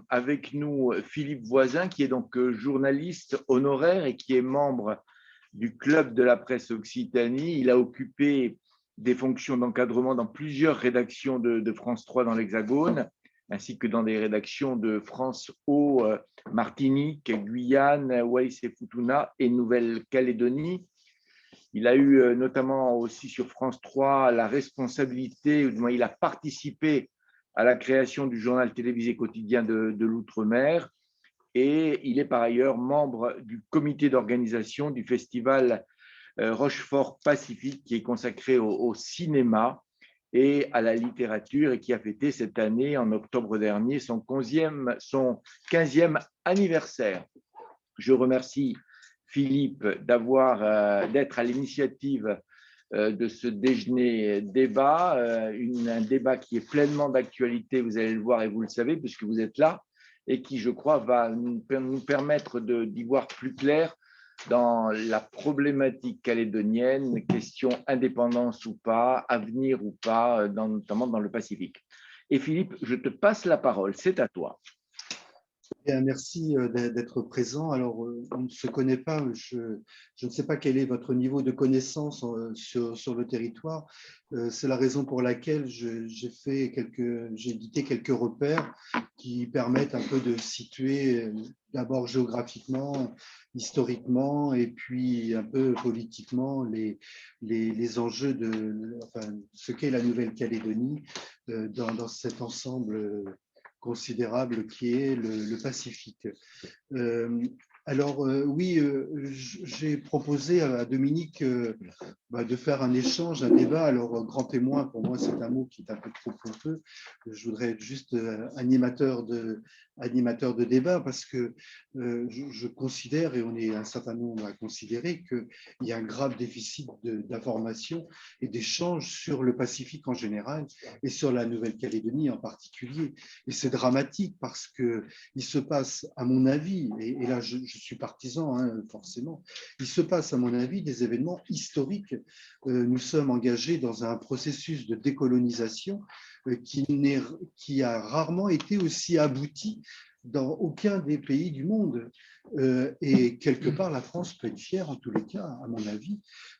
avec nous Philippe Voisin, qui est donc journaliste honoraire et qui est membre du Club de la presse Occitanie. Il a occupé des fonctions d'encadrement dans plusieurs rédactions de France 3 dans l'Hexagone, ainsi que dans des rédactions de France O, Martinique, Guyane, Wallis et Futuna et Nouvelle-Calédonie. Il a eu notamment aussi sur France 3 la responsabilité, ou du moins il a participé à la création du journal télévisé quotidien de l'Outre-mer, et il est par ailleurs membre du comité d'organisation du festival Rochefort Pacifique, qui est consacré au cinéma et à la littérature et qui a fêté cette année, en octobre dernier, son 15e anniversaire. Je remercie Philippe d'être à l'initiative de ce déjeuner débat, un débat qui est pleinement d'actualité, vous allez le voir et vous le savez, puisque vous êtes là, et qui, je crois, va nous permettre d'y voir plus clair dans la problématique calédonienne, question indépendance ou pas, avenir ou pas, notamment dans le Pacifique. Et Philippe, je te passe la parole, c'est à toi. Bien, merci d'être présent. Alors, on ne se connaît pas, je ne sais pas quel est votre niveau de connaissance sur le territoire. C'est la raison pour laquelle j'ai édité quelques repères qui permettent un peu de situer d'abord géographiquement, historiquement et puis un peu politiquement les enjeux de ce qu'est la Nouvelle-Calédonie dans cet ensemble considérable qui est le Pacifique. Oui, j'ai proposé à Dominique de faire un échange, un débat. Alors, grand témoin, pour moi, c'est un mot qui est un peu trop pompeux. Je voudrais être juste animateur de débat parce que je considère, et on est un certain nombre à considérer, qu'il y a un grave déficit d'information et d'échanges sur le Pacifique en général et sur la Nouvelle-Calédonie en particulier. Et c'est dramatique parce qu'il se passe, à mon avis, et là je suis partisan, forcément, il se passe, à mon avis, des événements historiques. Nous sommes engagés dans un processus de décolonisation qui a rarement été aussi abouti dans aucun des pays du monde. Et quelque part, la France peut être fière, en tous les cas, à mon avis,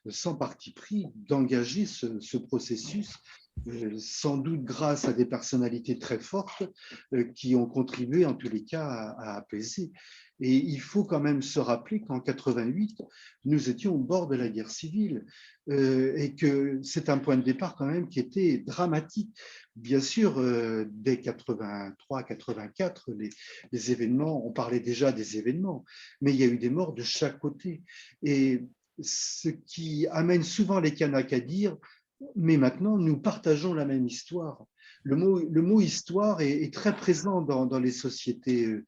sans parti pris, d'engager ce processus, sans doute grâce à des personnalités très fortes qui ont contribué, en tous les cas, à apaiser. Et il faut quand même se rappeler qu'en 88, nous étions au bord de la guerre civile et que c'est un point de départ quand même qui était dramatique. Bien sûr, dès 83-84, les événements, on parlait déjà des événements, mais il y a eu des morts de chaque côté. Et ce qui amène souvent les Kanaks à dire « mais maintenant, nous partageons la même histoire ». Le mot histoire est très présent dans les sociétés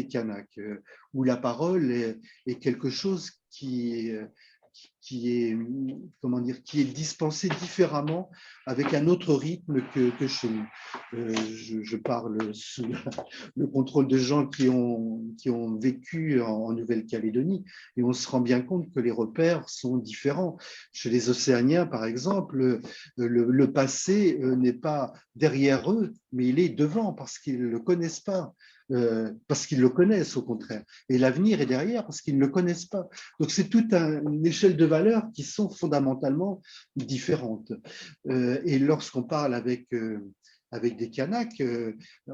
kanaks, où la parole est quelque chose qui est dispensé différemment, avec un autre rythme que chez nous. Je parle sous le contrôle de gens qui ont vécu en Nouvelle-Calédonie, et on se rend bien compte que les repères sont différents. Chez les Océaniens, par exemple, le passé n'est pas derrière eux, mais il est devant parce qu'ils ne le connaissent pas. Parce qu'ils le connaissent au contraire. Et l'avenir est derrière parce qu'ils ne le connaissent pas. Donc c'est toute une échelle de valeurs qui sont fondamentalement différentes. Et lorsqu'on parle avec des Kanaks,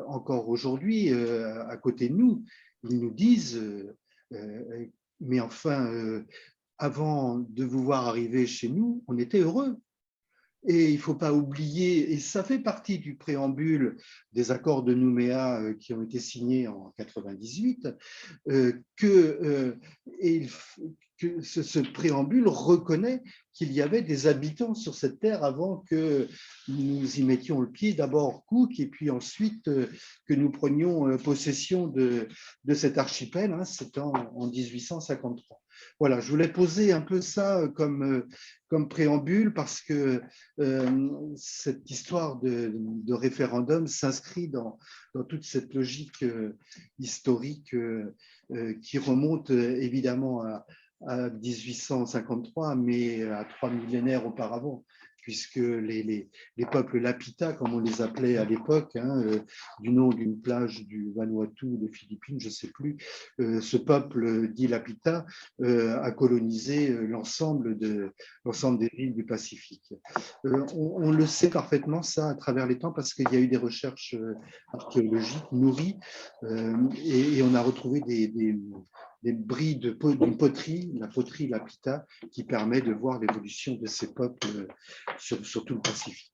encore aujourd'hui, à côté de nous, ils nous disent mais enfin, avant de vous voir arriver chez nous, on était heureux. Et il ne faut pas oublier, et ça fait partie du préambule des accords de Nouméa qui ont été signés en 98, que ce préambule reconnaît qu'il y avait des habitants sur cette terre avant que nous y mettions le pied, d'abord Cook et puis ensuite que nous prenions possession de cet archipel, c'était en 1853. Voilà, je voulais poser un peu ça comme préambule parce que cette histoire de référendum s'inscrit dans toute cette logique historique qui remonte évidemment à 1853, mais à 3 millénaires auparavant puisque les peuples Lapita, comme on les appelait à l'époque, du nom d'une plage du Vanuatu ou des Philippines, je ne sais plus, ce peuple dit Lapita a colonisé l'ensemble des îles du Pacifique. On le sait parfaitement, ça, à travers les temps, parce qu'il y a eu des recherches archéologiques nourries et on a retrouvé des bris d'une poterie, la poterie Lapita, qui permet de voir l'évolution de ces peuples sur tout le Pacifique.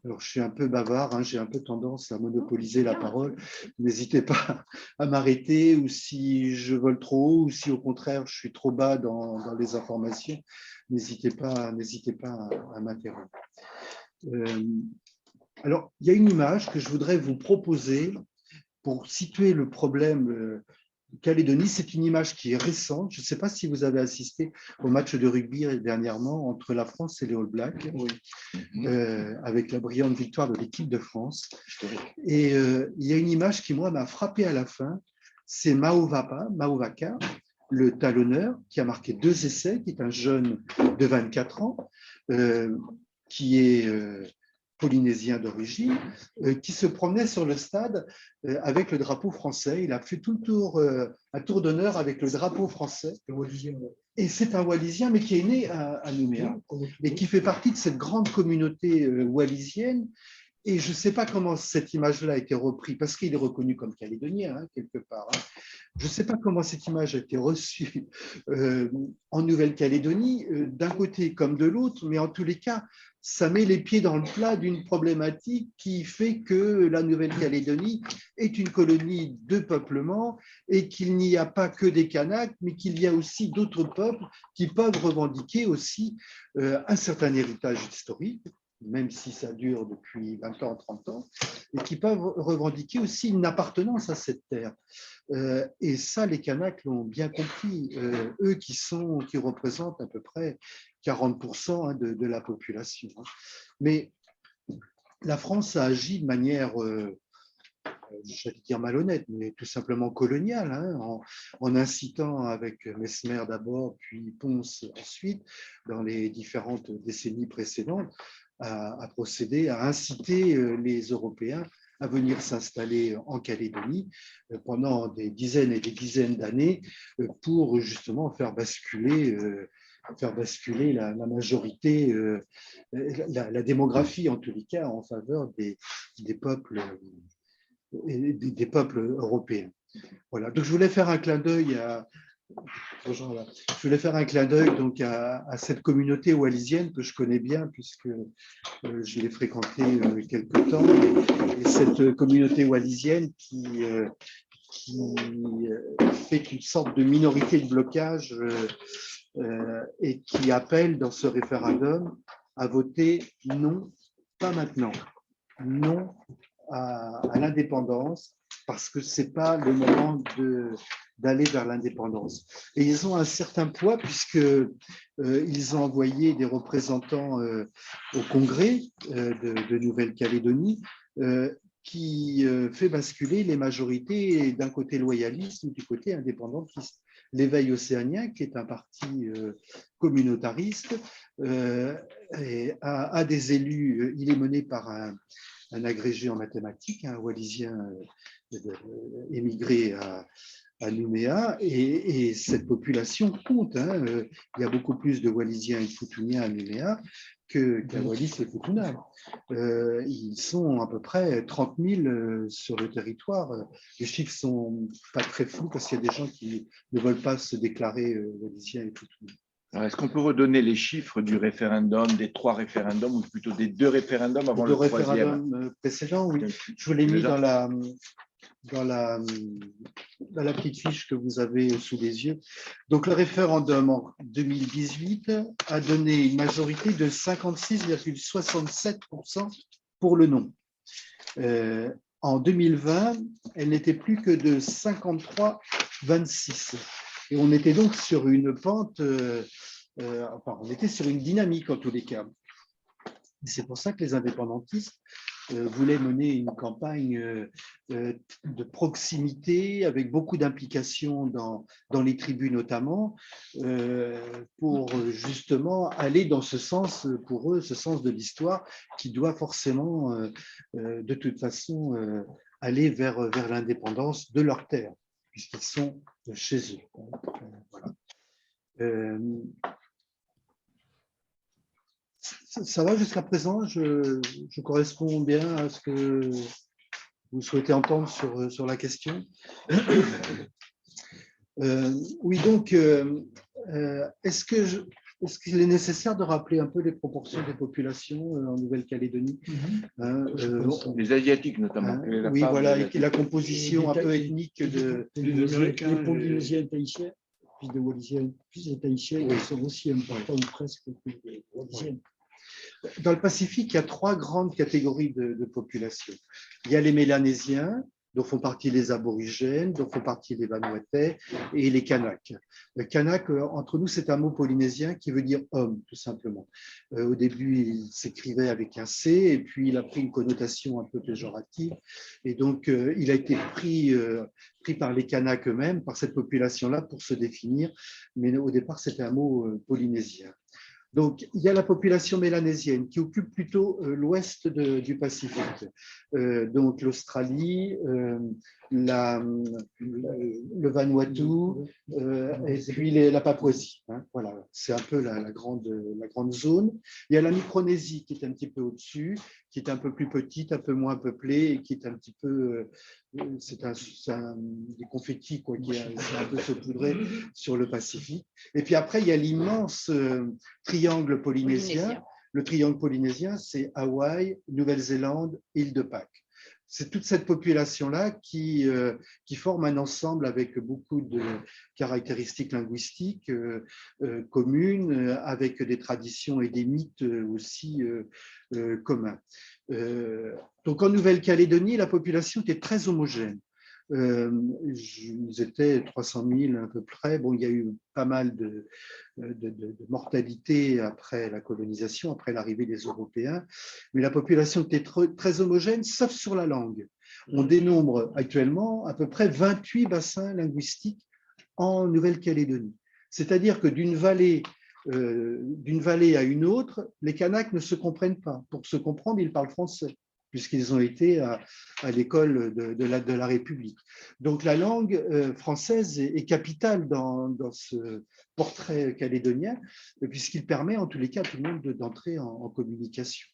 Alors, je suis un peu bavard, j'ai un peu tendance à monopoliser la parole. N'hésitez pas à m'arrêter, ou si je vole trop haut, ou si au contraire je suis trop bas dans les informations, n'hésitez pas à m'interrompre. Alors, il y a une image que je voudrais vous proposer pour situer le problème Calédonie. C'est une image qui est récente. Je ne sais pas si vous avez assisté au match de rugby dernièrement entre la France et les All Blacks, avec la brillante victoire de l'équipe de France. Et il y a une image qui, moi, m'a frappé à la fin. C'est Mauvaka, le talonneur, qui a marqué 2 essais, qui est un jeune de 24 ans, qui est polynésien d'origine, qui se promenait sur le stade avec le drapeau français. Il a fait tout le tour, un tour d'honneur avec le drapeau français. Et c'est un Wallisien, mais qui est né à Nouméa et qui fait partie de cette grande communauté wallisienne. Et je ne sais pas comment cette image-là a été reprise, parce qu'il est reconnu comme calédonien, quelque part. Je ne sais pas comment cette image a été reçue en Nouvelle-Calédonie, d'un côté comme de l'autre, mais en tous les cas, ça met les pieds dans le plat d'une problématique qui fait que la Nouvelle-Calédonie est une colonie de peuplement et qu'il n'y a pas que des Kanaks, mais qu'il y a aussi d'autres peuples qui peuvent revendiquer aussi un certain héritage historique, même si ça dure depuis 20 ans, 30 ans, et qui peuvent revendiquer aussi une appartenance à cette terre. Et ça, les Kanaks l'ont bien compris, eux qui représentent à peu près 40% de la population. Mais la France a agi de manière, j'allais dire malhonnête, mais tout simplement coloniale, en incitant avec Mesmer d'abord, puis Ponce ensuite, dans les différentes décennies précédentes, à procéder, à inciter les Européens à venir s'installer en Calédonie pendant des dizaines et des dizaines d'années pour justement faire basculer la majorité, la démographie en tous les cas, en faveur des peuples européens. Voilà. Donc je voulais faire un clin d'œil donc à cette communauté wallisienne que je connais bien puisque je l'ai fréquentée quelque temps. Et cette communauté wallisienne qui fait une sorte de minorité de blocage et qui appelle dans ce référendum à voter non, pas maintenant, non à l'indépendance, parce que ce n'est pas le moment d'aller vers l'indépendance. Et ils ont un certain poids puisqu'ils ont envoyé des représentants au Congrès de Nouvelle-Calédonie qui fait basculer les majorités d'un côté loyaliste ou du côté indépendantiste. L'Éveil océanien, qui est un parti communautariste, a des élus, il est mené par un agrégé en mathématiques, un Wallisien émigré à Nouméa, et cette population compte. Il y a beaucoup plus de Wallisiens et de Futuniens à Nouméa qu'à Wallis et Futuna. Ils sont à peu près 30 000 sur le territoire. Les chiffres ne sont pas très flous parce qu'il y a des gens qui ne veulent pas se déclarer Wallisiens et Futuniens. Est-ce qu'on peut redonner les chiffres du référendum, des 3 référendums, ou plutôt des 2 référendums avant le 3e? Référendums précédents, oui. Je vous l'ai mis dans la petite fiche que vous avez sous les yeux. Donc, le référendum en 2018 a donné une majorité de 56,67% pour le non. En 2020, elle n'était plus que de 53,26%. Et on était donc sur une pente, on était sur une dynamique en tous les cas. C'est pour ça que les indépendantistes voulait mener une campagne de proximité avec beaucoup d'implications dans les tribus notamment, pour justement aller dans ce sens, pour eux, ce sens de l'histoire qui doit forcément, de toute façon, aller vers l'indépendance de leur terre, puisqu'ils sont chez eux. Voilà. Ça va jusqu'à présent, je corresponds bien à ce que vous souhaitez entendre sur la question. Oui, donc, est-ce qu'il est nécessaire de rappeler un peu les proportions des populations en Nouvelle-Calédonie? Les Asiatiques notamment. Oui, voilà, et la composition un peu ethnique les Polynésiens tahitiens, puis des Wallisiens, puis des Tahitiens qui sont aussi importants presque que les Wallisiens. Dans le Pacifique, il y a 3 grandes catégories de population. Il y a les Mélanésiens, dont font partie les aborigènes, dont font partie les Vanuatais et les Kanaks. Le Kanak, entre nous, c'est un mot polynésien qui veut dire homme, tout simplement. Au début, il s'écrivait avec un C, et puis il a pris une connotation un peu péjorative. Et donc, il a été pris par les Kanaks eux-mêmes, par cette population-là, pour se définir. Mais au départ, c'était un mot polynésien. Donc, il y a la population mélanésienne qui occupe plutôt l'ouest du Pacifique. Donc, l'Australie, le Vanuatu et puis la Papouasie. Hein, voilà, c'est un peu la grande zone. Il y a la Micronésie qui est un petit peu au-dessus, qui est un peu plus petite, un peu moins peuplée et qui est un petit peu… c'est des confettis quoi, qui est un peu saupoudré sur le Pacifique. Et puis après, il y a l'immense triangle polynésien. Le triangle polynésien, c'est Hawaï, Nouvelle-Zélande, île de Pâques. C'est toute cette population-là qui forme un ensemble avec beaucoup de caractéristiques linguistiques communes, avec des traditions et des mythes aussi communs. Donc en Nouvelle-Calédonie, la population était très homogène. Ils étaient 300 000 à peu près. Bon, il y a eu pas mal de mortalité après la colonisation, après l'arrivée des Européens, mais la population était très homogène, sauf sur la langue. On dénombre actuellement à peu près 28 bassins linguistiques en Nouvelle-Calédonie. C'est-à-dire que d'une vallée à une autre, les Kanaks ne se comprennent pas. Pour se comprendre, ils parlent français, puisqu'ils ont été à l'école de la République. Donc la langue française est capitale dans ce portrait calédonien, puisqu'il permet en tous les cas à tout le monde d'entrer en communication.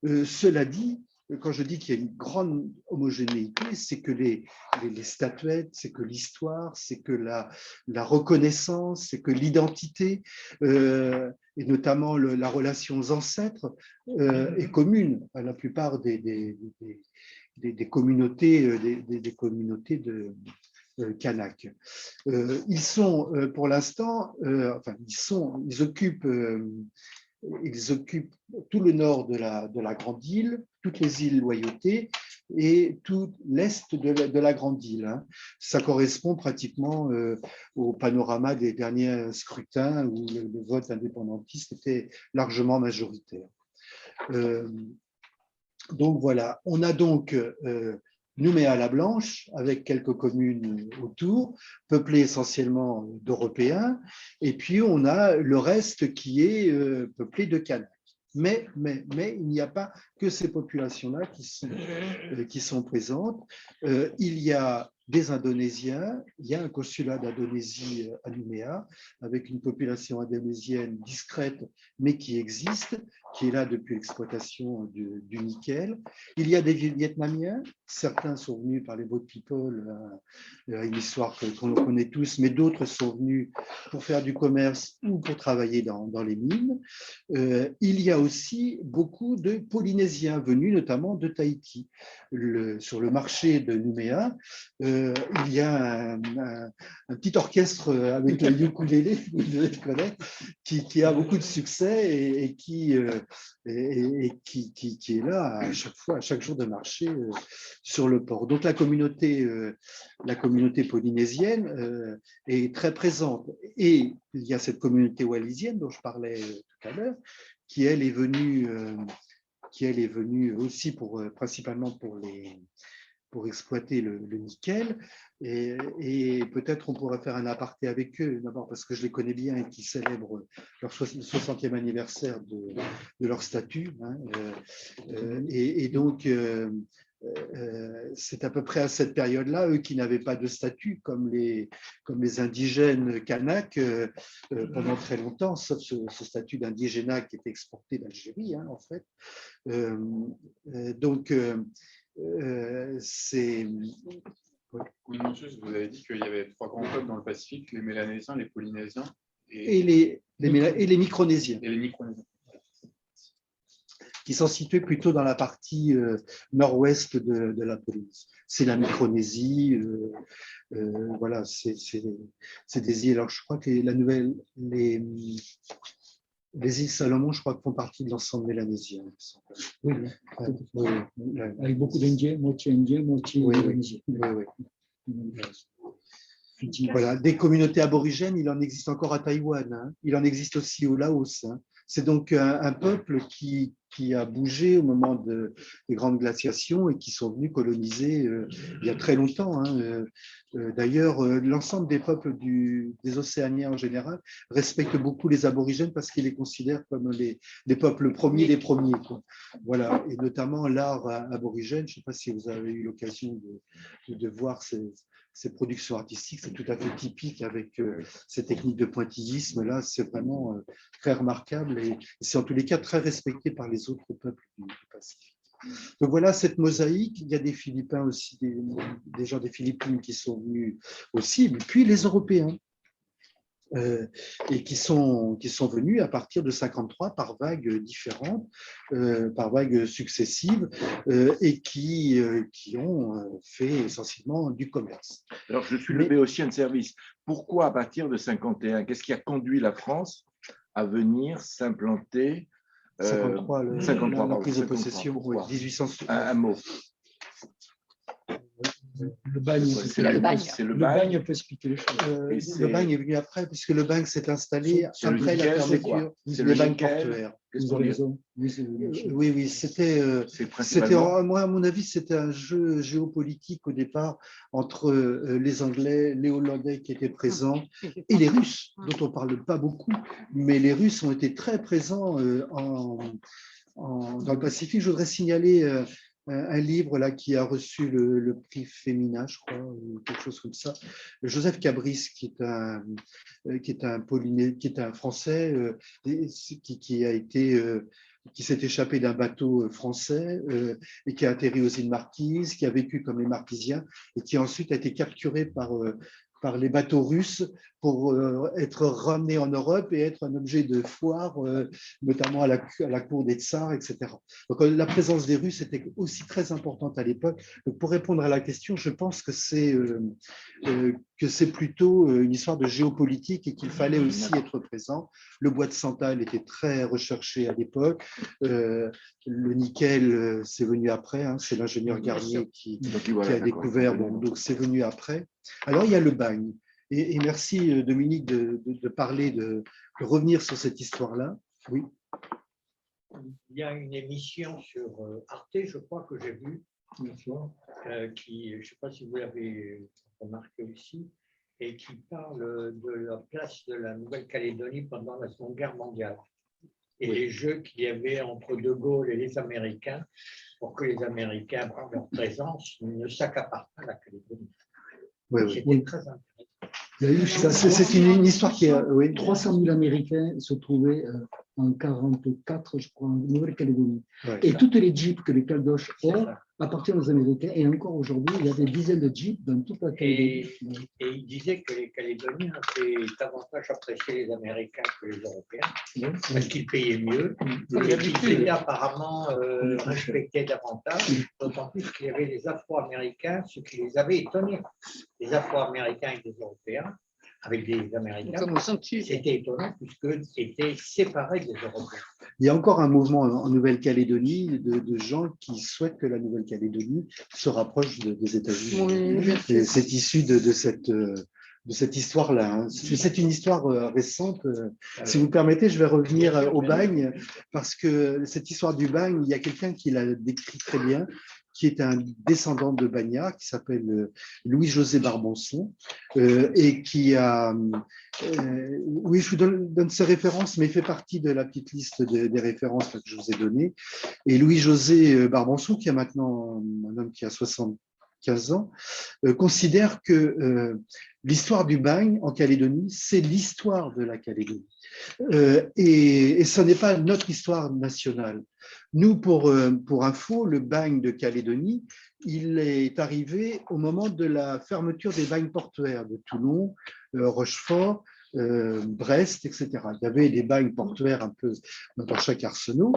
Cela dit, quand je dis qu'il y a une grande homogénéité, c'est que les statuettes, c'est que l'histoire, c'est que la reconnaissance, c'est que l'identité, et notamment la relation aux ancêtres, est commune à la plupart des communautés, des communautés de Kanak. Ils sont, pour l'instant, ils occupent tout le nord de la Grande Île, toutes les îles Loyauté et tout l'est de la Grande Île. Hein. Ça correspond pratiquement au panorama des derniers scrutins où le vote indépendantiste était largement majoritaire. Donc voilà, on a donc Nouméa-la-Blanche, avec quelques communes autour, peuplées essentiellement d'Européens, et puis on a le reste qui est peuplé de Kanaks. Mais il n'y a pas que ces populations-là qui sont présentes. Il y a des Indonésiens, il y a un consulat d'Indonésie à Nouméa, avec une population indonésienne discrète, mais qui existe, qui est là depuis l'exploitation du nickel. Il y a des Vietnamiens, certains sont venus par les Boat People, une histoire qu'on connaît tous, mais d'autres sont venus pour faire du commerce ou pour travailler dans les mines. Il y a aussi beaucoup de Polynésiens venus notamment de Tahiti. Sur le marché de Nouméa, il y a un petit orchestre avec le ukulélé, vous devez le connaître, qui a beaucoup de succès et qui est là à chaque fois, à chaque jour de marché sur le port. Donc la communauté polynésienne est très présente. Et il y a cette communauté wallisienne dont je parlais tout à l'heure, qui elle est venue qui elle est venue aussi principalement pour exploiter le nickel. Et peut-être on pourrait faire un aparté avec eux, d'abord parce que je les connais bien et qui célèbrent leur 60e anniversaire de leur statut. Hein, et donc, c'est à peu près à cette période-là, eux qui n'avaient pas de statut, comme les indigènes kanaks pendant très longtemps, sauf ce statut d'indigénat qui était exporté d'Algérie, hein, en fait. Donc, c'est… Oui, monsieur, vous avez dit qu'il y avait 3 grands peuples dans le Pacifique, les Mélanésiens, les Polynésiens et les Micronésiens. Et les Micronésiens. Qui sont situés plutôt dans la partie nord-ouest de la Polynésie. C'est la Micronésie, voilà, c'est des îles. Alors, je crois que les îles Salomon, je crois, font partie de l'ensemble mélanésien. Oui, avec beaucoup d'Indiens, moitié Mélانésien. Voilà, des communautés aborigènes, il en existe encore à Taïwan, hein. Il en existe aussi au Laos. Hein. C'est donc un peuple qui a bougé au moment des grandes glaciations et qui sont venus coloniser il y a très longtemps. Hein. D'ailleurs, l'ensemble des peuples des Océaniens en général respectent beaucoup les aborigènes parce qu'ils les considèrent comme les peuples premiers des premiers. Quoi. Voilà, et notamment l'art aborigène. Je ne sais pas si vous avez eu l'occasion de voir ces productions artistiques, c'est tout à fait typique avec ces techniques de pointillisme-là, c'est vraiment très remarquable et c'est en tous les cas très respecté par les autres peuples du Pacifique. Donc voilà cette mosaïque, il y a des Philippins aussi, des gens des Philippines qui sont venus aussi, puis les Européens. Et qui sont venus à partir de 53 par vagues différentes, par vagues successives, et qui ont fait essentiellement du commerce. Alors, je suis le béotien de service. Pourquoi à partir de 51? Qu'est-ce qui a conduit la France à venir s'implanter 53, la prise de possession, 1800. Un mot. Le bagne, c'est le bagne. Le bagne peut expliquer les choses. Le bagne est venu après, puisque le bagne s'est installé après la fermeture des bagnes portuaires. Oui, c'était, moi, à mon avis, c'était un jeu géopolitique au départ entre les Anglais, les Hollandais qui étaient présents et les Russes, dont on ne parle pas beaucoup, mais les Russes ont été très présents dans le Pacifique. Je voudrais signaler un livre là qui a reçu le prix Femina, je crois, ou quelque chose comme ça. Joseph Cabris, qui est un Français qui s'est échappé d'un bateau français et qui a atterri aux îles Marquises, qui a vécu comme les Marquisiens et qui ensuite a été capturé par les bateaux russes pour être ramené en Europe et être un objet de foire, notamment à la cour des tsars, etc. Donc la présence des Russes était aussi très importante à l'époque. Pour répondre à la question, je pense que c'est plutôt une histoire de géopolitique et qu'il fallait aussi être présent. Le bois de santal était très recherché à l'époque. Le nickel, c'est venu après. Hein, c'est l'ingénieur Garnier qui a découvert. Bon, donc c'est venu après. Alors il y a le bagne. Et merci Dominique de parler, de revenir sur cette histoire-là. Oui. Il y a une émission sur Arte, je crois que j'ai vue, qui, je ne sais pas si vous l'avez remarqué aussi, et qui parle de la place de la Nouvelle-Calédonie pendant la Seconde Guerre mondiale. Et les jeux qu'il y avait entre De Gaulle et les Américains, pour que les Américains, par leur présence, ne s'accaparent pas la Calédonie. C'était très intéressant. C'est une histoire qui a… 300 000 Américains se trouvaient en 1944, je crois, en Nouvelle-Calédonie. Et toutes les jeeps que les Caldoches ont appartiennent aux Américains. Et encore aujourd'hui, il y a des dizaines de jeeps dans toute la Calédonie. Et il disait que les Calédoniens avaient davantage apprécié les Américains que les Européens, parce qu'ils payaient mieux, et qu'ils étaient apparemment respectés davantage, d'autant plus qu'il y avait les Afro-Américains, ce qui les avait étonnés. Les Afro-Américains et les Européens, avec des Américains, c'était étonnant puisqu'ils étaient séparés des Européens. Il y a encore un mouvement en Nouvelle-Calédonie de gens qui souhaitent que la Nouvelle-Calédonie se rapproche des États-Unis. C'est issu de cette histoire-là. Hein. C'est une histoire récente. Si vous me permettez, je vais revenir au bagne, parce que cette histoire du bagne, il y a quelqu'un qui l'a décrit très bien, qui est un descendant de Bagnard, qui s'appelle Louis-José Barbançon, et qui a… oui, je vous donne ses références, mais il fait partie de la petite liste des références que je vous ai données. Et Louis-José Barbançon, qui a maintenant un homme qui a 75 ans, considère que l'histoire du bagne en Calédonie, c'est l'histoire de la Calédonie. Et ce n'est pas notre histoire nationale. Nous, pour info, le bagne de Calédonie, il est arrivé au moment de la fermeture des bagnes portuaires de Toulon, Rochefort, Brest, etc. Il y avait des bagnes portuaires un peu dans chaque arsenal.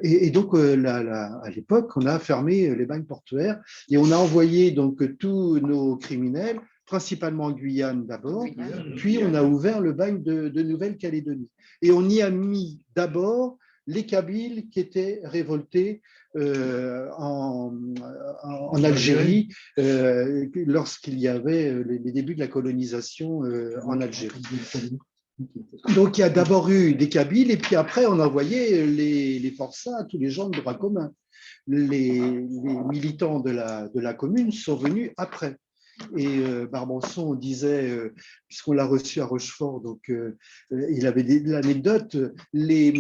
Et donc, à l'époque, on a fermé les bagnes portuaires et on a envoyé donc tous nos criminels, principalement en Guyane d'abord, puis on a ouvert le bagne de Nouvelle-Calédonie. Et on y a mis d'abord les Kabyles qui étaient révoltés en Algérie lorsqu'il y avait les débuts de la colonisation en Algérie. Donc il y a d'abord eu des Kabyles et puis après on a envoyé les forçats, tous les gens de droit commun. Les militants de la commune sont venus après. Et Barbançon disait, puisqu'on l'a reçu à Rochefort, donc il avait l'anecdote, les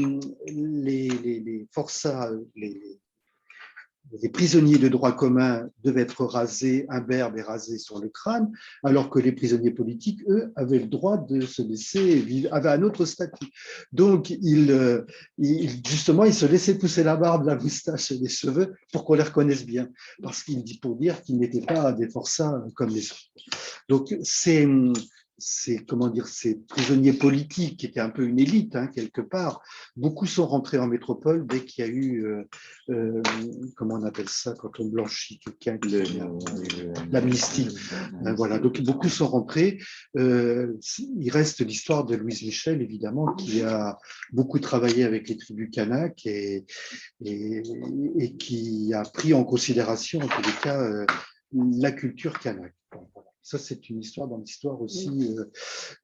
forçats, les prisonniers de droit commun devaient être rasés, imberbes et rasés sur le crâne, alors que les prisonniers politiques, eux, avaient le droit de se laisser vivre, avaient un autre statut. Donc, justement, ils se laissaient pousser la barbe, la moustache et les cheveux pour qu'on les reconnaisse bien, parce qu'il dit pour dire qu'ils n'étaient pas des forçats comme les autres. Donc, comment dire, ces prisonniers politiques qui étaient un peu une élite, hein, quelque part, beaucoup sont rentrés en métropole dès qu'il y a eu, comment on appelle ça, quand on blanchit quelqu'un, l'amnistie. Voilà, donc beaucoup sont rentrés. Il reste l'histoire de Louise Michel, évidemment, qui a beaucoup travaillé avec les tribus Kanak et qui a pris en considération, en tous les cas, la culture Kanak. Ça, c'est une histoire dans l'histoire aussi.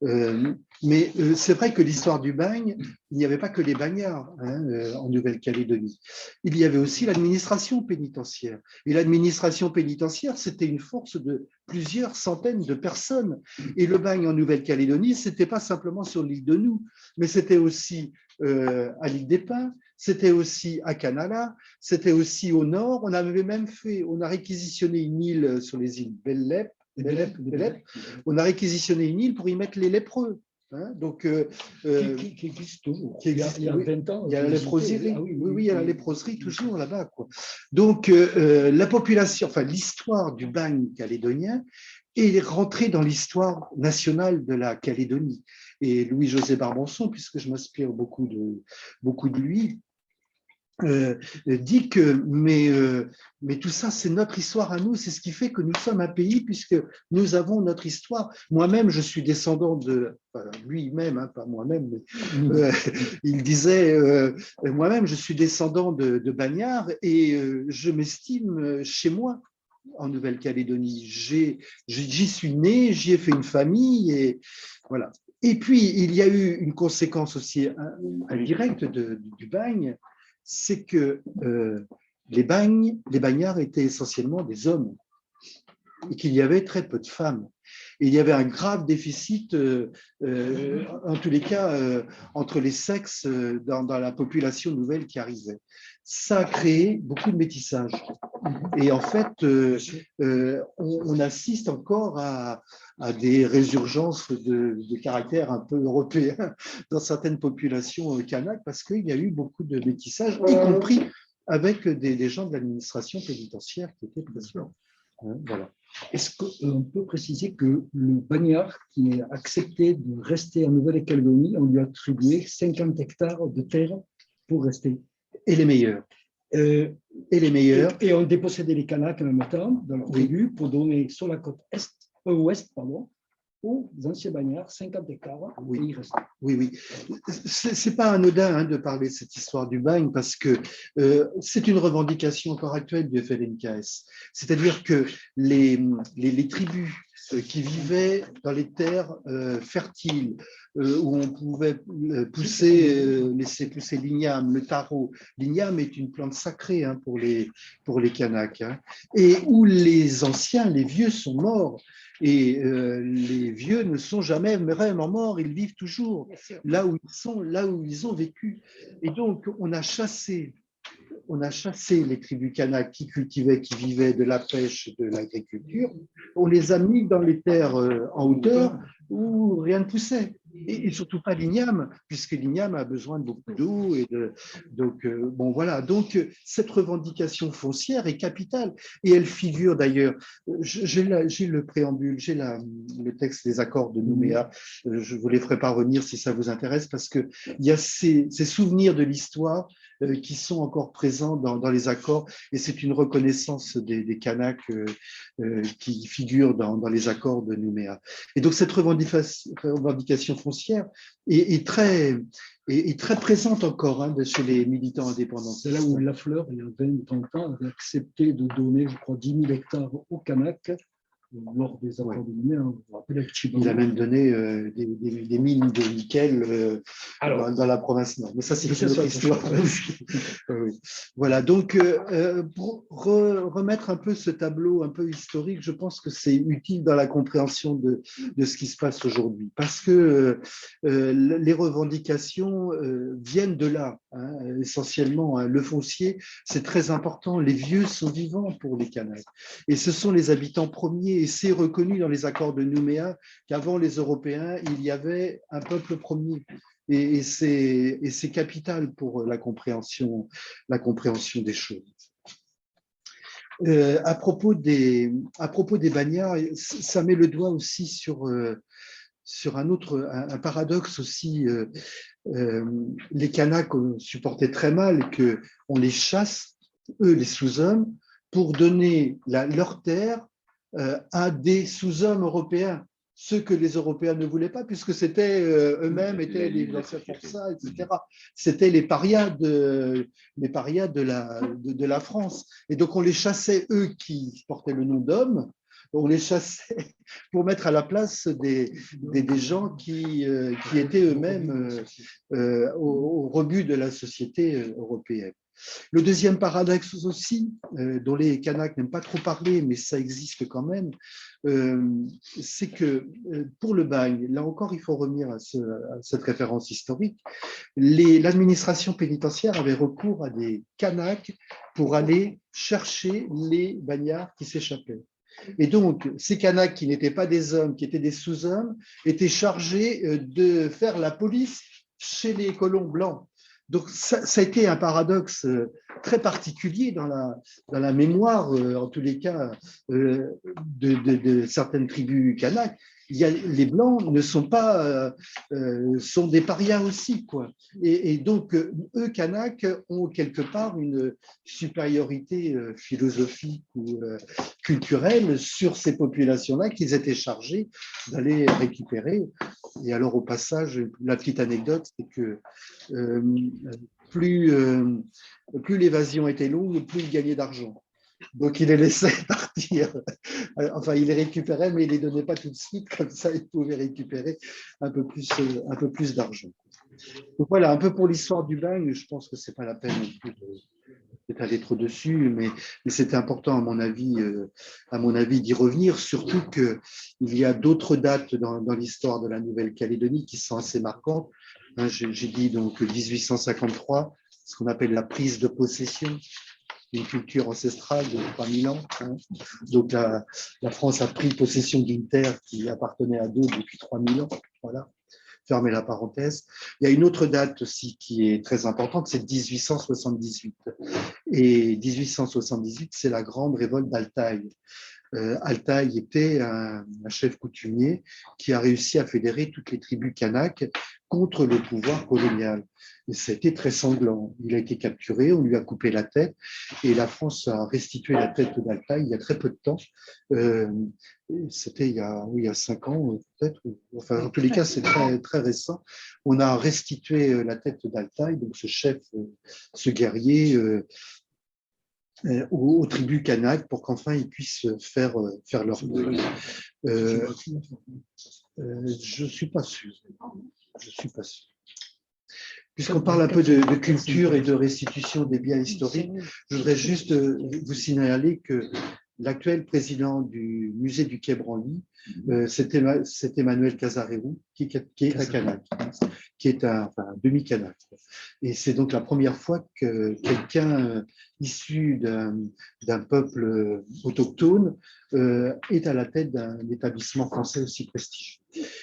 Mais c'est vrai que l'histoire du bagne, il n'y avait pas que les bagnards en Nouvelle-Calédonie. Il y avait aussi l'administration pénitentiaire. Et l'administration pénitentiaire, c'était une force de plusieurs centaines de personnes. Et le bagne en Nouvelle-Calédonie, ce n'était pas simplement sur l'île de Nou, mais c'était aussi à l'île des Pins, c'était aussi à Canala, c'était aussi au nord. On a réquisitionné une île sur les îles Bellep. On a réquisitionné une île pour y mettre les lépreux. Hein, donc, qui existe toujours. Il y a 20 ans. Il y a la léproserie. Oui, il y a la léproserie toujours là-bas. Donc, la population, enfin, l'histoire du bagne calédonien est rentrée dans l'histoire nationale de la Calédonie. Et Louis-José Barbançon, puisque je m'inspire beaucoup de lui, dit que mais tout ça, c'est notre histoire à nous, c'est ce qui fait que nous sommes un pays, puisque nous avons notre histoire. Moi-même, je suis descendant de lui-même, hein, pas moi-même, mais il disait moi-même, je suis descendant de Bagnard et je m'estime chez moi en Nouvelle-Calédonie. J'y suis né, j'y ai fait une famille et voilà. Et puis, il y a eu une conséquence aussi indirecte du bagne, c'est que les bagnards étaient essentiellement des hommes et qu'il y avait très peu de femmes. Et il y avait un grave déficit, en tous les cas, entre les sexes dans la population nouvelle qui arrivait. Ça a créé beaucoup de métissage. Et en fait, on assiste encore à des résurgences de caractère un peu européen dans certaines populations kanak parce qu'il y a eu beaucoup de métissage, y compris avec des gens de l'administration pénitentiaire qui étaient présents. Voilà. Est-ce qu'on peut préciser que le bagnard qui a accepté de rester en Nouvelle-Calédonie, on lui a attribué 50 hectares de terre pour rester? Et les meilleurs. Et on dépossédait les Kanaks en même temps dans leur tribu pour donner sur la côte ouest, aux anciens bagnards, 50 hectares, Oui. et il reste. Oui, oui. C'est pas anodin de parler de cette histoire du bagne parce que c'est une revendication encore actuelle du FLNKS. C'est-à-dire que les tribus qui vivaient dans les terres fertiles, où on pouvait laisser pousser l'igname, le taro. L'igname est une plante sacrée pour les Kanaks, et où les anciens, les vieux sont morts. Et les vieux ne sont jamais vraiment morts, ils vivent toujours là où ils sont, là où ils ont vécu. Et donc, on a chassé les tribus Kanaks qui cultivaient, qui vivaient de la pêche et de l'agriculture. On les a mis dans les terres en hauteur où rien ne poussait. Et surtout pas l'igname, puisque l'igname a besoin de beaucoup d'eau. Donc, bon, voilà. Donc, cette revendication foncière est capitale. Et elle figure d'ailleurs, j'ai le préambule, j'ai le texte des accords de Nouméa. Je ne vous les ferai pas revenir si ça vous intéresse, parce qu'il y a ces souvenirs de l'histoire qui sont encore présents dans les accords, et c'est une reconnaissance des Kanaks qui figure dans les accords de Nouméa. Et donc cette revendication foncière est très présente encore chez les militants indépendants. C'est là où Lafleur, il y a 20-30 ans, avait accepté de donner, je crois, 10 000 hectares aux Kanaks lors des accords de Nouméa. Il a même donné des mines de nickel dans la province nord. Mais ça, c'est une autre histoire. Oui. Voilà, donc pour remettre un peu ce tableau un peu historique, je pense que c'est utile dans la compréhension de ce qui se passe aujourd'hui, parce que les revendications viennent de là, essentiellement. Le foncier, c'est très important. Les vieux sont vivants pour les Kanaks. Et ce sont les habitants premiers. Et c'est reconnu dans les accords de Nouméa qu'avant les Européens, il y avait un peuple premier. Et c'est capital pour la compréhension des choses. À propos des bagnards, ça met le doigt aussi sur un paradoxe aussi. Les Kanaks supportaient très mal qu'on les chasse, eux les sous-hommes, pour donner leur terre à des sous-hommes européens, ceux que les Européens ne voulaient pas, puisque c'était eux-mêmes étaient les anciens forçats, etc. C'était les parias de la France. Et donc on les chassait, eux qui portaient le nom d'hommes, on les chassait pour mettre à la place des gens qui étaient eux-mêmes au rebut de la société européenne. Le deuxième paradoxe aussi, dont les Kanaks n'aiment pas trop parler, mais ça existe quand même, c'est que pour le bagne, là encore il faut revenir à cette référence historique, l'administration pénitentiaire avait recours à des Kanaks pour aller chercher les bagnards qui s'échappaient. Et donc, ces Kanaks qui n'étaient pas des hommes, qui étaient des sous-hommes, étaient chargés de faire la police chez les colons blancs. Donc, ça a été un paradoxe très particulier dans la mémoire, en tous les cas, de certaines tribus kanaks. Les Blancs ne sont pas, sont des parias aussi, quoi. Et donc, eux, Kanaks, ont quelque part une supériorité philosophique ou culturelle sur ces populations-là qu'ils étaient chargés d'aller récupérer. Et alors, au passage, la petite anecdote, c'est que plus l'évasion était longue, plus ils gagnaient d'argent. Donc, il les laissait partir. Enfin, il les récupérait, mais il ne les donnait pas tout de suite. Comme ça, ils pouvaient récupérer un peu plus d'argent. Donc, voilà, un peu pour l'histoire du bagne. Je pense que ce n'est pas la peine d'étaler trop dessus, mais c'était important, à mon avis, d'y revenir, surtout qu'il y a d'autres dates dans l'histoire de la Nouvelle-Calédonie qui sont assez marquantes. J'ai dit donc 1853, ce qu'on appelle la prise de possession d'une culture ancestrale de 3000 ans. Donc la France a pris possession d'une terre qui appartenait à d'autres depuis 3000 ans. Voilà, fermez la parenthèse. Il y a une autre date aussi qui est très importante, c'est 1878. Et 1878, c'est la grande révolte d'Altaï. Altaï était un chef coutumier qui a réussi à fédérer toutes les tribus kanaks contre le pouvoir colonial. Et ça a été très sanglant. Il a été capturé, on lui a coupé la tête et la France a restitué la tête d'Altaï il y a très peu de temps. C'était il y a 5 ans peut-être. Enfin, en tous les cas, c'est très, très récent. On a restitué la tête d'Altaï, donc ce chef, ce guerrier, aux tribus kanak pour qu'enfin ils puissent faire leur deuil. Je ne suis pas sûr. Je suis pas sûr. Puisqu'on parle un peu de culture et de restitution des biens historiques, je voudrais juste vous signaler que l'actuel président du musée du Quai Branly, c'est Emmanuel Casarero, qui est un Kanak, qui est un demi-Kanak. Et c'est donc la première fois que quelqu'un issu d'un peuple autochtone est à la tête d'un établissement français aussi prestigieux.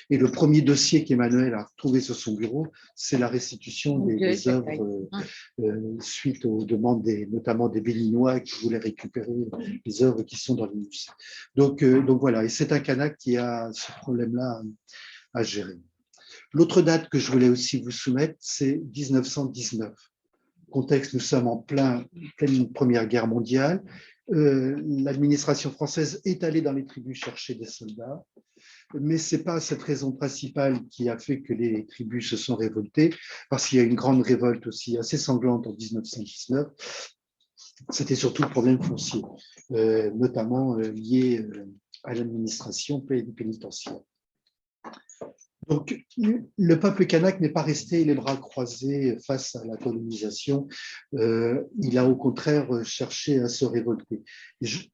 Et le premier dossier qu'Emmanuel a trouvé sur son bureau, c'est la restitution des œuvres suite aux demandes notamment des Béninois qui voulaient récupérer les œuvres qui sont dans les musées. Donc voilà, et c'est un Kanak qui a ce problème-là à gérer. L'autre date que je voulais aussi vous soumettre, c'est 1919. Contexte, nous sommes en pleine Première Guerre mondiale. L'administration française est allée dans les tribus chercher des soldats, mais ce n'est pas cette raison principale qui a fait que les tribus se sont révoltées, parce qu'il y a une grande révolte aussi assez sanglante en 1919. C'était surtout le problème foncier, notamment lié à l'administration pénitentiaire. Donc, le peuple kanak n'est pas resté les bras croisés face à la colonisation. Il a au contraire cherché à se révolter.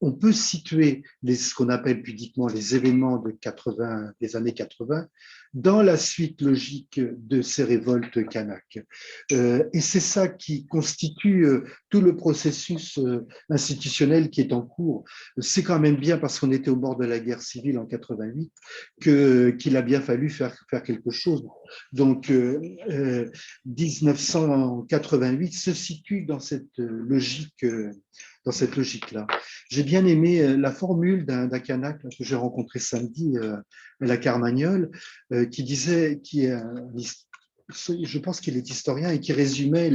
On peut situer ce qu'on appelle pudiquement les événements des années 80 dans la suite logique de ces révoltes kanak. Et c'est ça qui constitue tout le processus institutionnel qui est en cours. C'est quand même bien, parce qu'on était au bord de la guerre civile en 88, qu'il a bien fallu faire quelque chose. Donc, 1988 se situe dans cette logique-là. J'ai bien aimé la formule d'un Kanak que j'ai rencontré samedi à la Carmagnole, qui disait, je pense qu'il est historien et qui résumait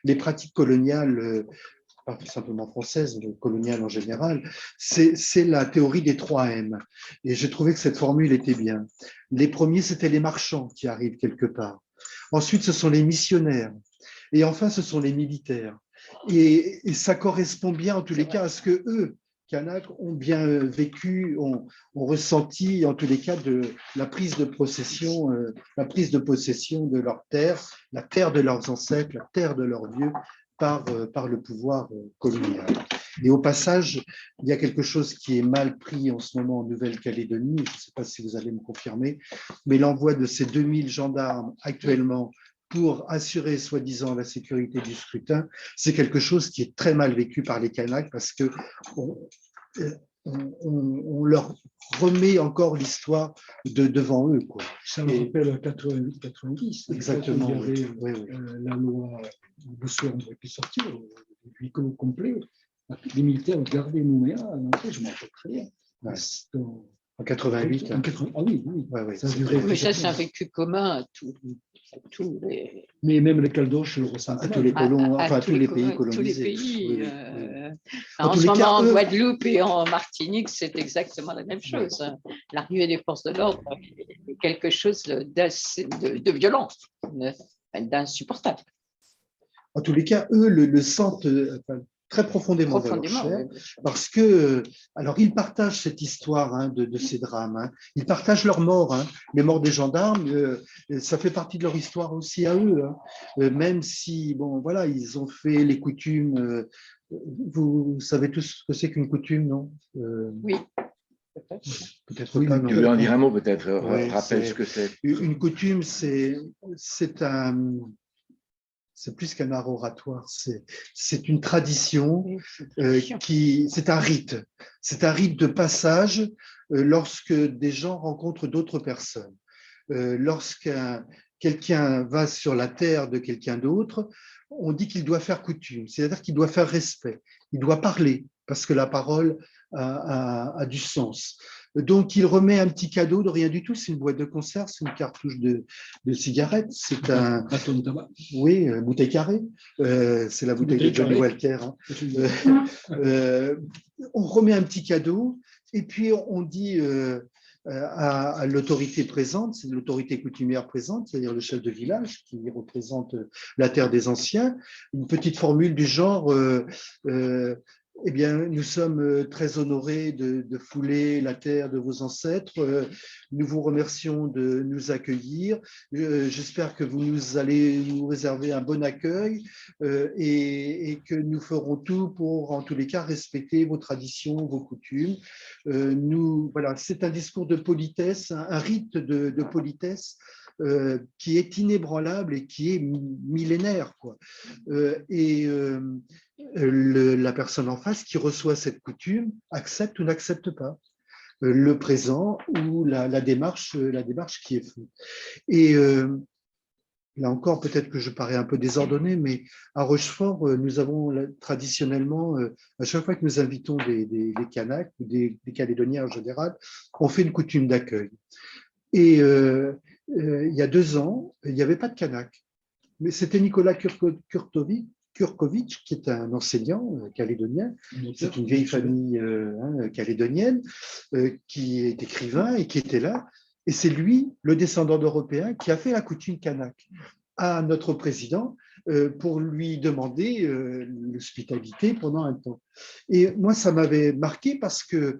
les pratiques coloniales, pas simplement françaises, mais coloniales en général. C'est la théorie des 3 M. Et j'ai trouvé que cette formule était bien. Les premiers, c'était les marchands qui arrivent quelque part. Ensuite, ce sont les missionnaires. Et enfin, ce sont les militaires. Et ça correspond bien, en tous les cas, à ce que eux, Kanak, ont bien vécu, ont ressenti, en tous les cas, de la prise de possession de leur terre, la terre de leurs ancêtres, la terre de leurs vieux, par le pouvoir colonial. Et au passage, il y a quelque chose qui est mal pris en ce moment en Nouvelle-Calédonie, je ne sais pas si vous allez me confirmer, mais l'envoi de ces 2000 gendarmes actuellement pour assurer soi-disant la sécurité du scrutin, c'est quelque chose qui est très mal vécu par les Kanaks parce que on leur remet encore l'histoire devant eux, quoi. Ça me rappelle 88-90. Exactement. Il y avait la loi de Sombre qui est sortie, le huis clos complet. Les militaires gardaient Nouméa, je m'en rappelle très bien. Ouais. En 88. Ah oui, oui. Ouais, ça a duré. Mais ça, c'est un vécu commun à tous les. Mais même les Caldoches le ressentent. À tous les colons, enfin à tous les pays colonisés. Tous les pays. En ce moment, en Guadeloupe et en Martinique, c'est exactement la même chose. L'arrivée des forces de l'ordre est quelque chose de violent, d'insupportable. En tous les cas, eux le sentent très profondément dans leur chair, parce que, alors ils partagent cette histoire de ces drames, ils partagent leurs morts, les morts des gendarmes, ça fait partie de leur histoire aussi à eux, même si, bon, voilà, ils ont fait les coutumes, vous savez tous ce que c'est qu'une coutume, non Oui. Peut-être oui, pas. Tu veux en dire un mot, peut-être, rappelle ce que c'est. Une coutume, c'est plus qu'un art oratoire, c'est une tradition, c'est un rite. C'est un rite de passage lorsque des gens rencontrent d'autres personnes. Lorsque quelqu'un va sur la terre de quelqu'un d'autre, on dit qu'il doit faire coutume, c'est-à-dire qu'il doit faire respect, il doit parler, parce que la parole a du sens. Donc, il remet un petit cadeau de rien du tout. C'est une boîte de conserve, c'est une cartouche de cigarette. C'est un bâton de tabac. Oui, bouteille carrée. C'est la bouteille de Johnny Walker. Hein. On remet un petit cadeau et puis on dit à l'autorité présente, c'est l'autorité coutumière présente, c'est-à-dire le chef de village qui représente la terre des anciens, une petite formule du genre eh bien, nous sommes très honorés de fouler la terre de vos ancêtres. Nous vous remercions de nous accueillir. J'espère que vous allez nous réserver un bon accueil et que nous ferons tout pour, en tous les cas, respecter vos traditions, vos coutumes. Voilà, c'est un discours de politesse, un rite de politesse qui est inébranlable et qui est millénaire, quoi. La personne en face qui reçoit cette coutume accepte ou n'accepte pas le présent ou la démarche qui est faite. Et là encore, peut-être que je parais un peu désordonné, mais à Rochefort, nous avons traditionnellement, à chaque fois que nous invitons des Kanaks ou des Calédoniens en général, on fait une coutume d'accueil. Et il y a 2 ans, il n'y avait pas de Kanak, mais c'était Nicolas Kurkovic, qui est un enseignant calédonien. C'est une vieille famille calédonienne qui est écrivain et qui était là. Et c'est lui, le descendant d'Européens, qui a fait la coutume kanak à notre président pour lui demander l'hospitalité pendant un temps. Et moi, ça m'avait marqué parce que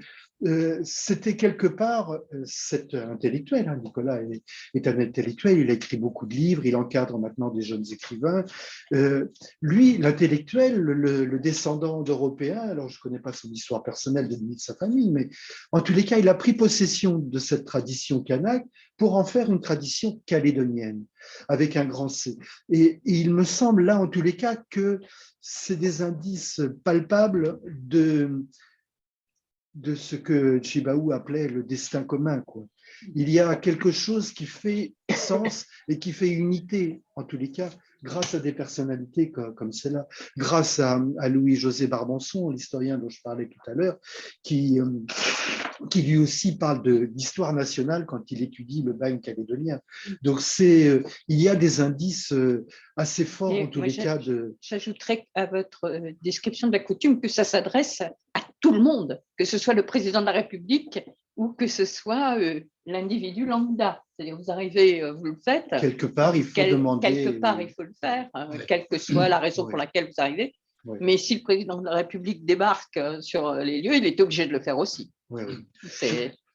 c'était quelque part cet intellectuel. Hein, Nicolas est un intellectuel, il a écrit beaucoup de livres, il encadre maintenant des jeunes écrivains. Lui, l'intellectuel, le descendant d'Européens, alors je ne connais pas son histoire personnelle de sa famille, mais en tous les cas, il a pris possession de cette tradition kanak pour en faire une tradition calédonienne, avec un grand C. Et il me semble là, en tous les cas, que c'est des indices palpables de ce que Tjibaou appelait le destin commun, quoi. Il y a quelque chose qui fait sens et qui fait unité, en tous les cas, grâce à des personnalités comme celle-là, grâce à Louis-José Barbançon, l'historien dont je parlais tout à l'heure, qui lui aussi parle d'histoire nationale quand il étudie le bagne calédonien. Donc, il y a des indices assez forts, en tous les cas. J'ajouterais à votre description de la coutume que ça s'adresse à tout le monde, que ce soit le président de la République ou que ce soit l'individu lambda. C'est-à-dire, vous arrivez, vous le faites. Quelque part, il faut demander. Quelque part, il faut le faire, quelle que soit la raison pour laquelle vous arrivez. Oui. Mais si le président de la République débarque sur les lieux, il est obligé de le faire aussi. Oui, oui.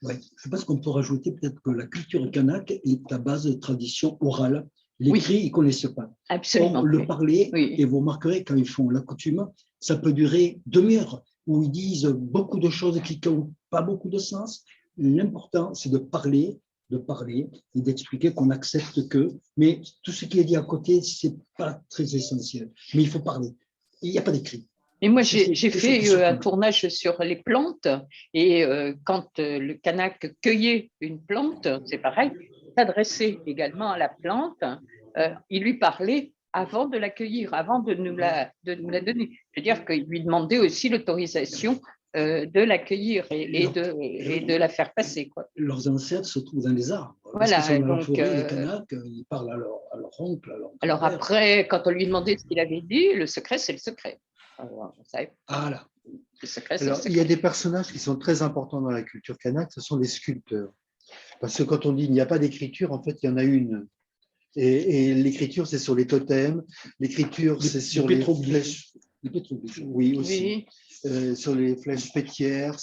Je pense qu'on peut rajouter peut-être que la culture kanak est à base de tradition orale. L'écrit, ils ne connaissent pas. Absolument. Or, le parler, et vous remarquerez quand ils font la coutume, ça peut durer 2 heures, où ils disent beaucoup de choses qui n'ont pas beaucoup de sens. L'important, c'est de parler et d'expliquer qu'on accepte que, mais tout ce qui est dit à côté, ce n'est pas très essentiel. Mais il faut parler. Il n'y a pas d'écrit. Et moi, j'ai fait un tournage sur les plantes et quand le kanak cueillait une plante, c'est pareil, s'adressait également à la plante, il lui parlait avant de l'accueillir, avant de nous la donner. C'est-à-dire qu'il lui demandait aussi l'autorisation de l'accueillir et de la faire passer, quoi. Leurs ancêtres se trouvent dans les arbres. Voilà, dans la forêt, les Kanaks, ils parlent à leur oncle. Alors après, quand on lui demandait ce qu'il avait dit, le secret, c'est le secret. Alors, voilà. Alors, il y a des personnages qui sont très importants dans la culture kanak, ce sont les sculpteurs. Parce que quand on dit qu'il n'y a pas d'écriture, en fait, il y en a une. Et l'écriture, c'est sur les totems. L'écriture, c'est sur les flèches. Oui, aussi. Sur les flèches fêtières.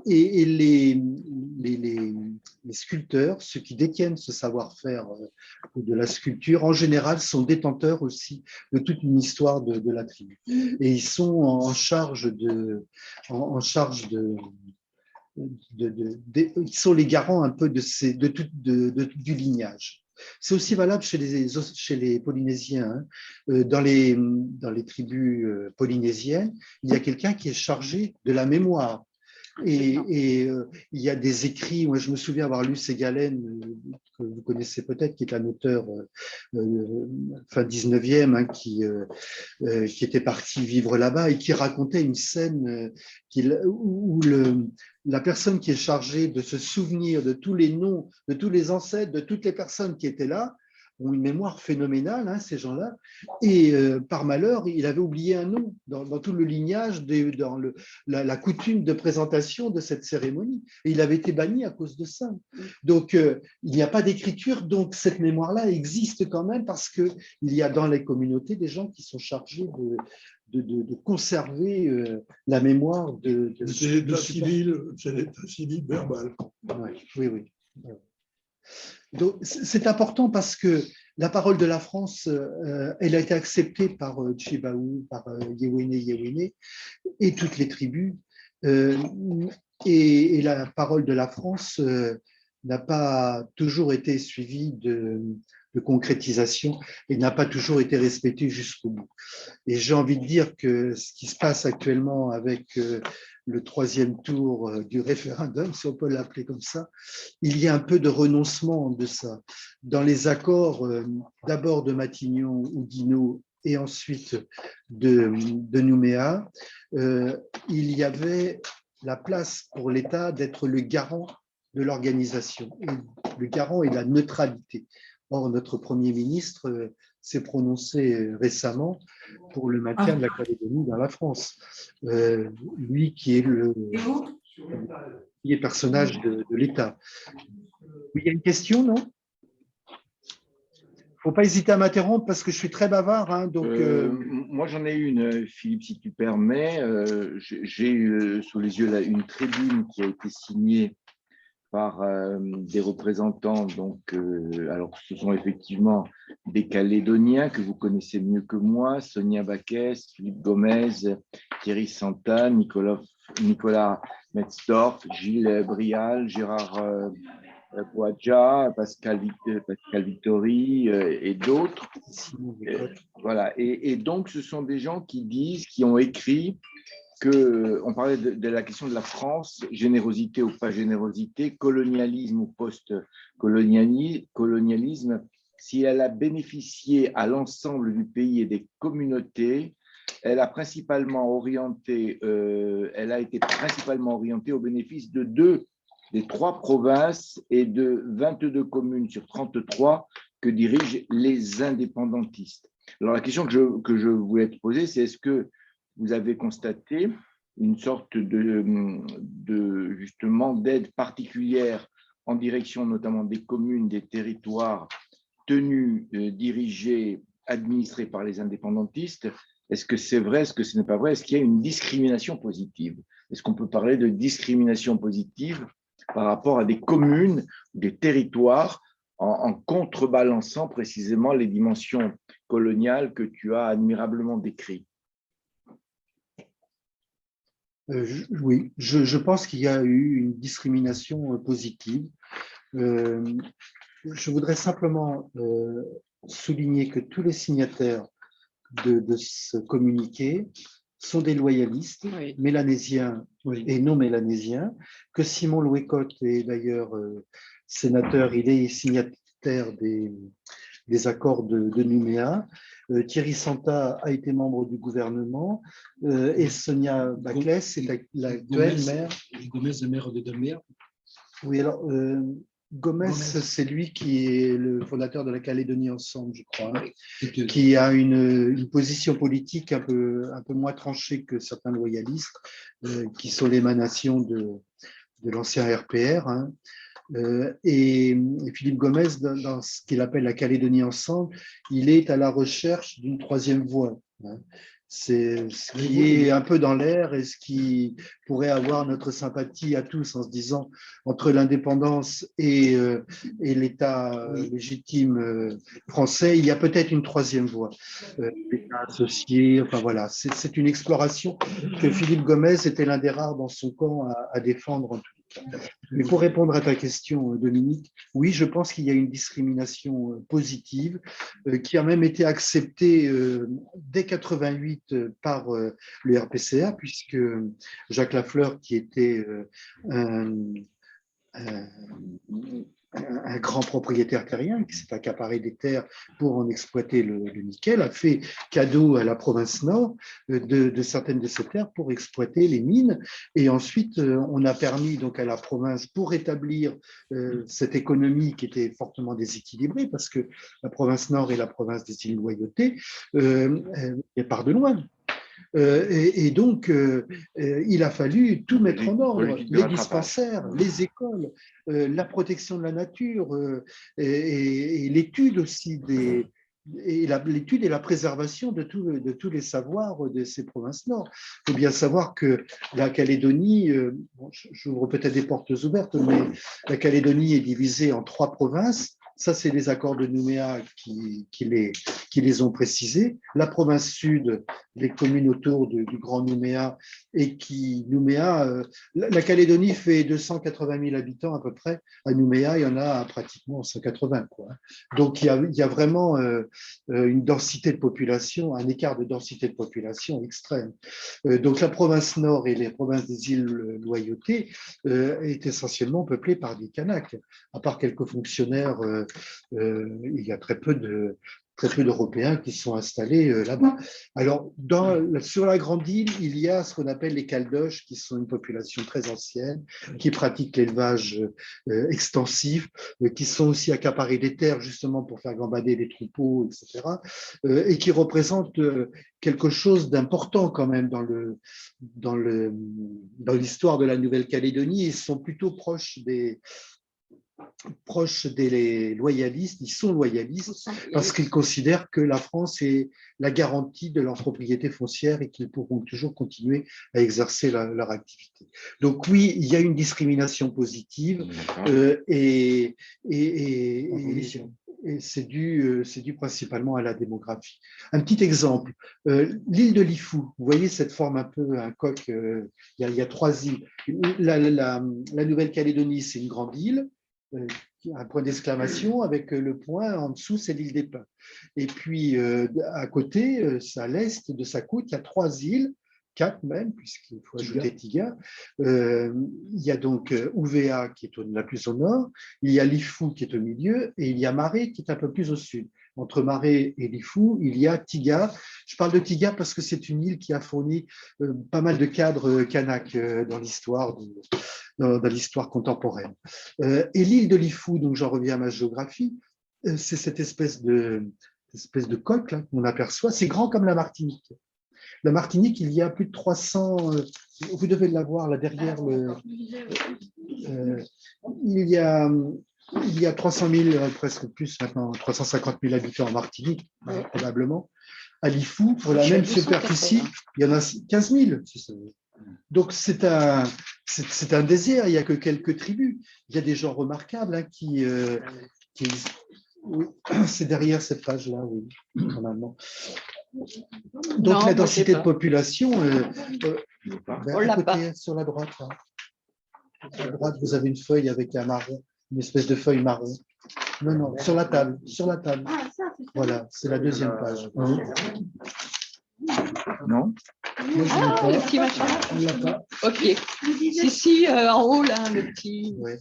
Et les sculpteurs, ceux qui détiennent ce savoir-faire de la sculpture, en général, sont détenteurs aussi de toute une histoire de la tribu. Et ils sont en charge ils sont les garants un peu du lignage. C'est aussi valable chez les Polynésiens. Hein. Dans les tribus polynésiennes, il y a quelqu'un qui est chargé de la mémoire. Et il y a des écrits, moi je me souviens avoir lu ces galènes que vous connaissez peut-être, qui est un auteur fin 19e, hein, qui était parti vivre là-bas et qui racontait une scène où la personne qui est chargée de se souvenir de tous les noms, de tous les ancêtres, de toutes les personnes qui étaient là, ont une mémoire phénoménale, hein, ces gens-là, et par malheur, il avait oublié un nom dans tout le lignage, dans la coutume de présentation de cette cérémonie, et il avait été banni à cause de ça. Donc, il n'y a pas d'écriture, donc cette mémoire-là existe quand même, parce qu'il y a dans les communautés des gens qui sont chargés de conserver la mémoire de c'est l'état civil verbal. Ouais, oui, oui. Donc, c'est important parce que la parole de la France, elle a été acceptée par Tchibaou, par Yewene et toutes les tribus. Et la parole de la France n'a pas toujours été suivie de concrétisation et n'a pas toujours été respectée jusqu'au bout. Et j'ai envie de dire que ce qui se passe actuellement avec le troisième tour du référendum, si on peut l'appeler comme ça, il y a un peu de renoncement de ça. Dans les accords, d'abord de Matignon-Oudinot et ensuite de Nouméa, il y avait la place pour l'État d'être le garant de l'organisation, le garant et la neutralité. Or, notre Premier ministre s'est prononcé récemment pour le maintien de la Calédonie dans la France. Lui qui est le personnage de l'État. Il y a une question, non? Il ne faut pas hésiter à m'interrompre parce que je suis très bavard. Hein, donc, moi, j'en ai une, Philippe, si tu permets. J'ai sous les yeux là, une tribune qui a été signée par des représentants, donc, alors ce sont effectivement des Calédoniens que vous connaissez mieux que moi, Sonia Baquès, Philippe Gomez, Thierry Santa, Nicolas Metzdorf, Gilles Brial, Gérard Boadja, Pascal Victory et d'autres. Voilà. Et donc, ce sont des gens qui ont écrit on parlait de la question de la France, générosité ou pas générosité, colonialisme ou post-colonialisme, si elle a bénéficié à l'ensemble du pays et des communautés, elle a été principalement orientée au bénéfice de des 3 provinces et de 22 communes sur 33 que dirigent les indépendantistes. Alors la question que je voulais te poser, c'est est-ce que vous avez constaté une sorte justement d'aide particulière en direction notamment des communes, des territoires tenus, dirigés, administrés par les indépendantistes. Est-ce que c'est vrai, est-ce que ce n'est pas vrai? Est-ce qu'il y a une discrimination positive? Est-ce qu'on peut parler de discrimination positive par rapport à des communes, des territoires, en contrebalançant précisément les dimensions coloniales que tu as admirablement décrites? Oui, je pense qu'il y a eu une discrimination positive. Je voudrais simplement souligner que tous les signataires de ce communiqué sont des loyalistes, oui, mélanésiens, oui, et non mélanésiens, que Simon Louécotte est d'ailleurs sénateur, il est signataire des accords de Nouméa. Thierry Santa a été membre du gouvernement et Sonia Baquès est l'actuelle maire. Gomez, le maire de Demer. Oui, alors Gomez, c'est lui qui est le fondateur de la Calédonie Ensemble, je crois, hein, qui a une position politique un peu moins tranchée que certains loyalistes, qui sont l'émanation de l'ancien RPR. Hein. Et Philippe Gomez, dans ce qu'il appelle la Calédonie Ensemble, il est à la recherche d'une 3e voie. Hein. C'est ce qui est un peu dans l'air et ce qui pourrait avoir notre sympathie à tous en se disant entre l'indépendance et l'État légitime français, il y a peut-être une 3e voie. L'État associé, enfin voilà, c'est une exploration que Philippe Gomez était l'un des rares dans son camp à défendre en tout cas. Mais pour répondre à ta question, Dominique, oui, je pense qu'il y a une discrimination positive qui a même été acceptée dès 88 par le RPCA, puisque Jacques Lafleur, qui était un un grand propriétaire terrien qui s'est accaparé des terres pour en exploiter le nickel, a fait cadeau à la province Nord de certaines de ces terres pour exploiter les mines. Et ensuite, on a permis donc à la province, pour rétablir cette économie qui était fortement déséquilibrée, parce que la province Nord est la province des îles Loyauté, et part de loin. Et donc, il a fallu tout mettre en ordre, les dispensaires, les écoles, la protection de la nature et l'étude aussi l'étude et la préservation de tous les savoirs de ces provinces nord. Il faut bien savoir que la Calédonie, j'ouvre peut-être des portes ouvertes, mais la Calédonie est divisée en 3 provinces. Ça, c'est les accords de Nouméa qui les ont précisés. La province sud, les communes autour du Grand Nouméa, et Nouméa, la Calédonie fait 280 000 habitants à peu près. À Nouméa, il y en a pratiquement 180, quoi. Donc, il y a vraiment une densité de population, un écart de densité de population extrême. Donc, la province nord et les provinces des îles Loyauté est essentiellement peuplée par des Kanaks, à part quelques fonctionnaires. Il y a très peu d'Européens qui sont installés là-bas. Alors, sur la grande île, il y a ce qu'on appelle les Caldoches, qui sont une population très ancienne, qui pratiquent l'élevage extensif, qui sont aussi accaparés des terres justement pour faire gambader les troupeaux, etc., et qui représentent quelque chose d'important quand même dans l'histoire de la Nouvelle-Calédonie. Ils sont plutôt proches des loyalistes, ils sont loyalistes parce qu'ils considèrent que la France est la garantie de leur propriété foncière et qu'ils pourront toujours continuer à exercer leur activité. Donc oui, il y a une discrimination positive et c'est dû principalement à la démographie. Un petit exemple, l'île de Lifou, vous voyez cette forme un peu, un coq, il y a 3 îles. La Nouvelle-Calédonie, c'est une grande île, un point d'exclamation avec le point en dessous, c'est l'île des Pins. Et puis à côté, à l'est de sa côte, il y a 3 îles, 4 même, puisqu'il faut ajouter Tiga. Il y a donc Ouvéa qui est la plus au nord, il y a Lifou qui est au milieu, et il y a Maré qui est un peu plus au sud. Entre Maré et Lifou, il y a Tiga. Je parle de Tiga parce que c'est une île qui a fourni pas mal de cadres Kanak dans l'histoire contemporaine. Et l'île de Lifou, donc j'en reviens à ma géographie, c'est cette espèce de coque là, qu'on aperçoit. C'est grand comme la Martinique. La Martinique, il y a plus de 300, vous devez la voir là derrière, il y a 300 000, presque plus maintenant, 350 000 habitants en Martinique, probablement. À Lifou, pour la même superficie, il y en a 15 000. Donc c'est un désert, il n'y a que quelques tribus. Il y a des gens remarquables qui c'est derrière cette page-là, oui, normalement. Donc la densité de population, sur la droite, là. À droite, vous avez une feuille avec un marron, une espèce de feuille marron. Non, sur la table. Voilà, c'est la deuxième page. Non. Le petit machin là. Ok. Si, en haut là, le petit. Oui.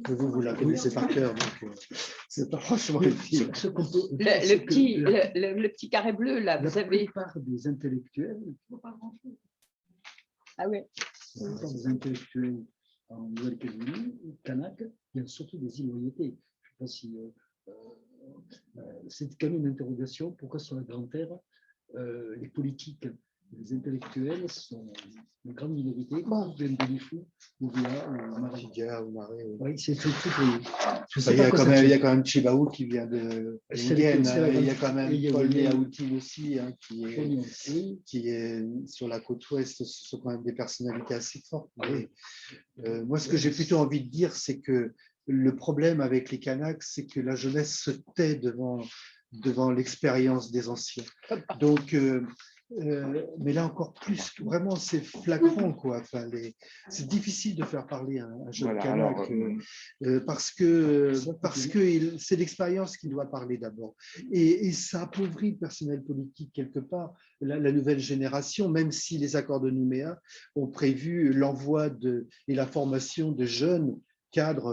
Vous la connaissez par cœur, donc c'est pas franchement le petit carré bleu là, vous avez. La plupart des intellectuels. Ah oui. Les intellectuels en Nouvelle-Calédonie, Kanak, il y a surtout des îles Loyauté. Je ne sais pas si c'est quand même une interrogation. Pourquoi sur la Grande Terre, les politiques, les intellectuels sont une grande minorité, viennent de Lifou, ou Mariga, ou Maré. Oui, c'est tout. Il y a quand même Chibaou qui vient de Lingen, il y a quand même Paul Néaoutine aussi, qui est sur la côte ouest. Ce sont quand même des personnalités assez fortes. Mais, moi, ce que j'ai plutôt envie de dire, c'est que le problème avec les Kanaks, c'est que la jeunesse se tait devant l'expérience des anciens. Donc, mais là encore plus, vraiment, c'est flagrant, quoi. Enfin, c'est difficile de faire parler un jeune Kanak parce que c'est l'expérience qui doit parler d'abord. Et ça appauvrit le personnel politique quelque part, la nouvelle génération, même si les accords de Nouméa ont prévu l'envoi et la formation de jeunes cadres,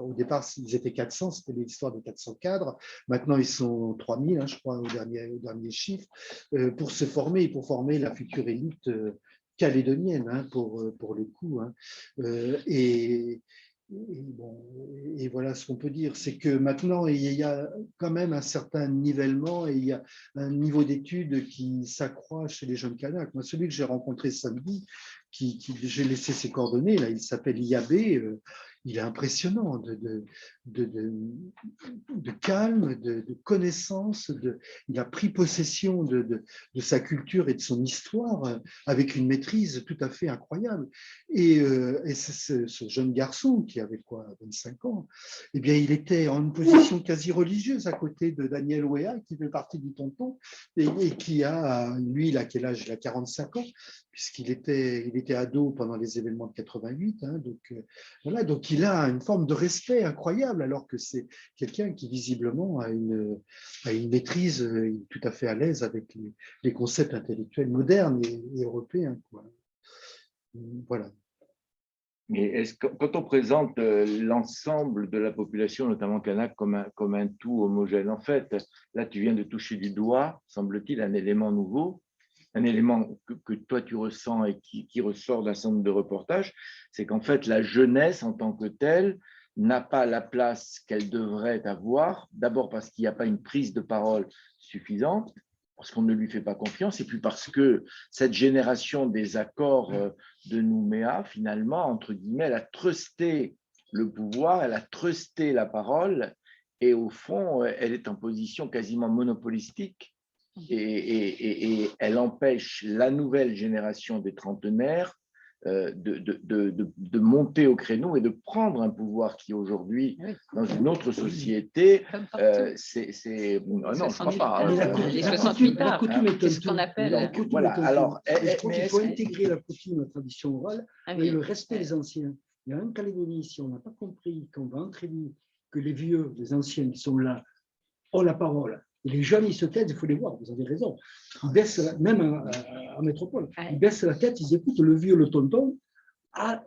au départ, ils étaient 400, c'était l'histoire de 400 cadres. Maintenant, ils sont 3000, hein, je crois, au dernier chiffre, pour se former, pour former la future élite calédonienne, hein, pour le coup. Hein. Et voilà ce qu'on peut dire, c'est que maintenant, il y a quand même un certain nivellement et il y a un niveau d'études qui s'accroît chez les jeunes Kanaks. Moi, celui que j'ai rencontré samedi, j'ai laissé ses coordonnées, là, il s'appelle Iabé, il est impressionnant de calme, de connaissance, il a pris possession de sa culture et de son histoire avec une maîtrise tout à fait incroyable. Et ce jeune garçon qui avait quoi, 25 ans, eh bien, il était en une position quasi religieuse à côté de Daniel Ouéa, qui fait partie du tonton, et qui a, lui, il a quel âge? Il a 45 ans, puisqu'il était ado pendant les événements de 88. Hein, donc, voilà, donc il a une forme de respect incroyable, alors que c'est quelqu'un qui visiblement a une maîtrise tout à fait à l'aise avec les concepts intellectuels modernes et européens, quoi. Voilà. Mais quand on présente l'ensemble de la population, notamment kanak, comme un tout homogène, en fait, là, tu viens de toucher du doigt, semble-t-il, un élément nouveau, un élément que toi, tu ressens et qui ressort d'un certain nombre de reportages, c'est qu'en fait, la jeunesse en tant que telle n'a pas la place qu'elle devrait avoir, d'abord parce qu'il n'y a pas une prise de parole suffisante, parce qu'on ne lui fait pas confiance, et puis parce que cette génération des accords de Nouméa, finalement, entre guillemets, elle a trusté le pouvoir, elle a trusté la parole, et au fond, elle est en position quasiment monopolistique, et elle empêche la nouvelle génération des trentenaires de monter au créneau et de prendre un pouvoir qui aujourd'hui, dans une autre société, c'est… Non, je ne crois pas. Les 68 la coutume est c'est ce qu'on appelle… Voilà, alors… Je crois qu'il faut intégrer la coutume, la tradition orale, oui. et le respect des anciens. Il y a un Calédonie, si on n'a pas compris qu'on va entraîner que les vieux, les anciens qui sont là, ont la parole. Et les jeunes, ils se taisent, il faut les voir, vous avez raison. Ils baissent, même en métropole, ils baissent la tête, ils écoutent le vieux, le tonton,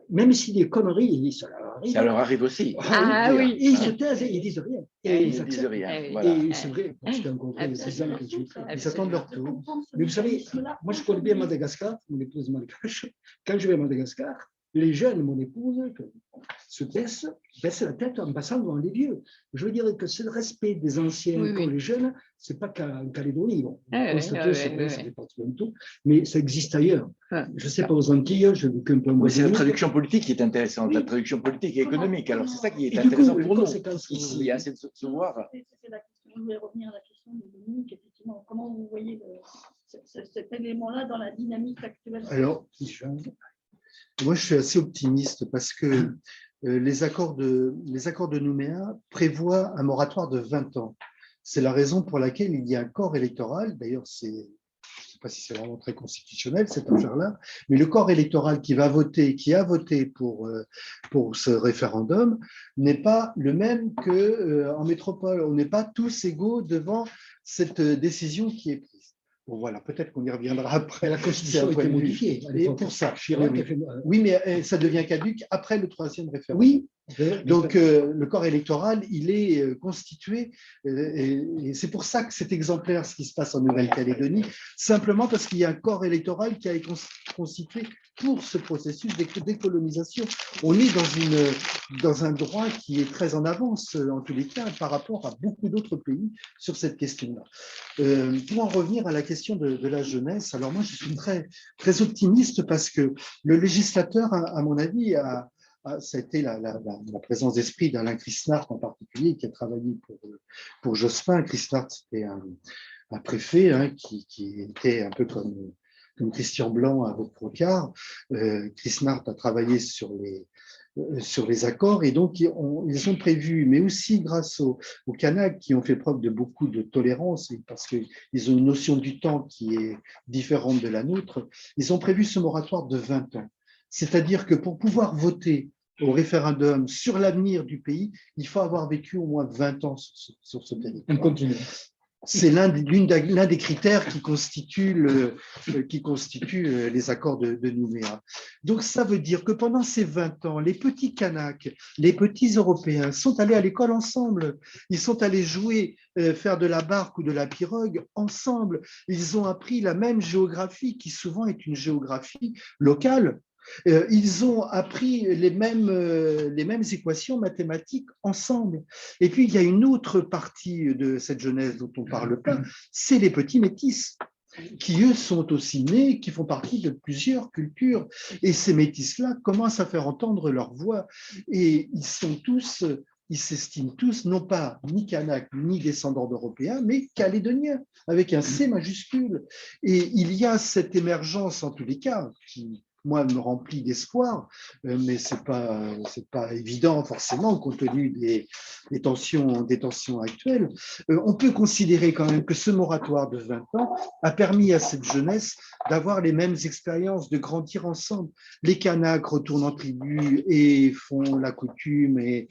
même s'il des conneries, ça leur arrive aussi. Oui. Et ils se taisent et ils disent rien. Et ils ne disent rien. Voilà. Et c'est vrai, parce qu'il y a encore 6 ans que ils attendent leur tour. Mais vous savez, moi je connais bien Madagascar, mon épouse malgache. Quand je vais à Madagascar, les jeunes, mon épouse, se baissent la tête en passant devant les vieux. Je veux dire que c'est le respect des anciens pour les jeunes, c'est pas qu'en Calédonie. Bon, ça dépend de tout, mais ça existe ailleurs. Je ne sais pas aux Antilles, je veux qu'un peu. C'est la traduction politique qui est intéressante, la traduction politique et économique. Alors c'est ça qui est intéressant pour nous. Ici, il y a assez de se voir. Je voulais revenir à la question de Dominique, effectivement. Comment vous voyez cet élément-là dans la dynamique actuelle? Alors, moi, je suis assez optimiste parce que les accords de Nouméa prévoient un moratoire de 20 ans. C'est la raison pour laquelle il y a un corps électoral. D'ailleurs, je ne sais pas si c'est vraiment très constitutionnel, cette affaire-là, mais le corps électoral qui a voté pour ce référendum n'est pas le même qu'en métropole. On n'est pas tous égaux devant cette décision qui est prise. Bon, voilà, peut-être qu'on y reviendra après. La Constitution a été modifiée. Et pour ça, oui, mais ça devient caduc après le 3e référendum. Oui. Donc, le corps électoral, il est constitué, et c'est pour ça que c'est exemplaire ce qui se passe en Nouvelle-Calédonie, simplement parce qu'il y a un corps électoral qui a été constitué pour ce processus de décolonisation. On est dans un droit qui est très en avance, en tous les cas, par rapport à beaucoup d'autres pays sur cette question-là. Pour en revenir à la question de la jeunesse, alors moi, je suis très, très optimiste parce que le législateur, à mon avis, ça a été la présence d'esprit d'Alain Chrisnart en particulier, qui a travaillé pour Jospin. Chrisnart, c'était un préfet qui était un peu comme Christian Blanc à Vaucrocard. Chrisnart a travaillé sur les accords et donc ils ont prévu, mais aussi grâce aux Kanaks qui ont fait preuve de beaucoup de tolérance parce qu'ils ont une notion du temps qui est différente de la nôtre, ils ont prévu ce moratoire de 20 ans. C'est-à-dire que pour pouvoir voter au référendum sur l'avenir du pays, il faut avoir vécu au moins 20 ans sur ce territoire. C'est l'un des critères qui constitue les accords de Nouméa. Donc, ça veut dire que pendant ces 20 ans, les petits Kanaks, les petits Européens sont allés à l'école ensemble. Ils sont allés jouer, faire de la barque ou de la pirogue ensemble. Ils ont appris la même géographie, qui souvent est une géographie locale. Ils ont appris les mêmes équations mathématiques ensemble. Et puis, il y a une autre partie de cette jeunesse dont on ne parle pas, c'est les petits métis, qui, eux, sont aussi nés, qui font partie de plusieurs cultures. Et ces métis-là commencent à faire entendre leur voix. Et ils s'estiment tous, non pas ni Kanaks, ni descendants d'Européens, mais calédoniens, avec un C majuscule. Et il y a cette émergence, en tous les cas, qui, moi, me remplit d'espoir, mais ce n'est pas évident forcément compte tenu des tensions actuelles. On peut considérer quand même que ce moratoire de 20 ans a permis à cette jeunesse d'avoir les mêmes expériences, de grandir ensemble. Les Kanaks retournent en tribu et font la coutume et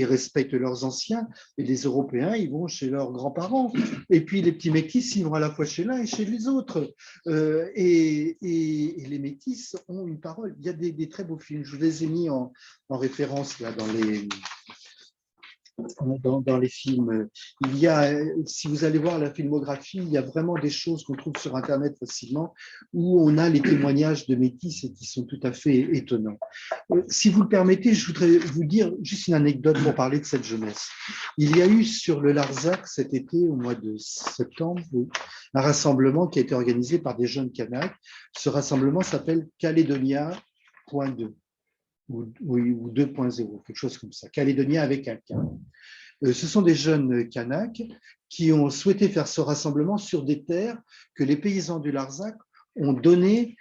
respectent leurs anciens, et les Européens, ils vont chez leurs grands-parents. Et puis les petits métis, ils vont à la fois chez l'un et chez les autres. Et les métis ont une parole. Il y a des très beaux films, je vous les ai mis en référence là, dans les films. Il y a, si vous allez voir la filmographie, il y a vraiment des choses qu'on trouve sur Internet facilement où on a les témoignages de métis et qui sont tout à fait étonnants. Si vous le permettez, je voudrais vous dire juste une anecdote pour parler de cette jeunesse. Il y a eu sur le Larzac cet été, au mois de septembre, un rassemblement qui a été organisé par des jeunes Kanaks. Ce rassemblement s'appelle Calédonia.2. Ou 2.0, quelque chose comme ça, Calédonia avec un K. Ce sont des jeunes Kanaks qui ont souhaité faire ce rassemblement sur des terres que les paysans du Larzac ont données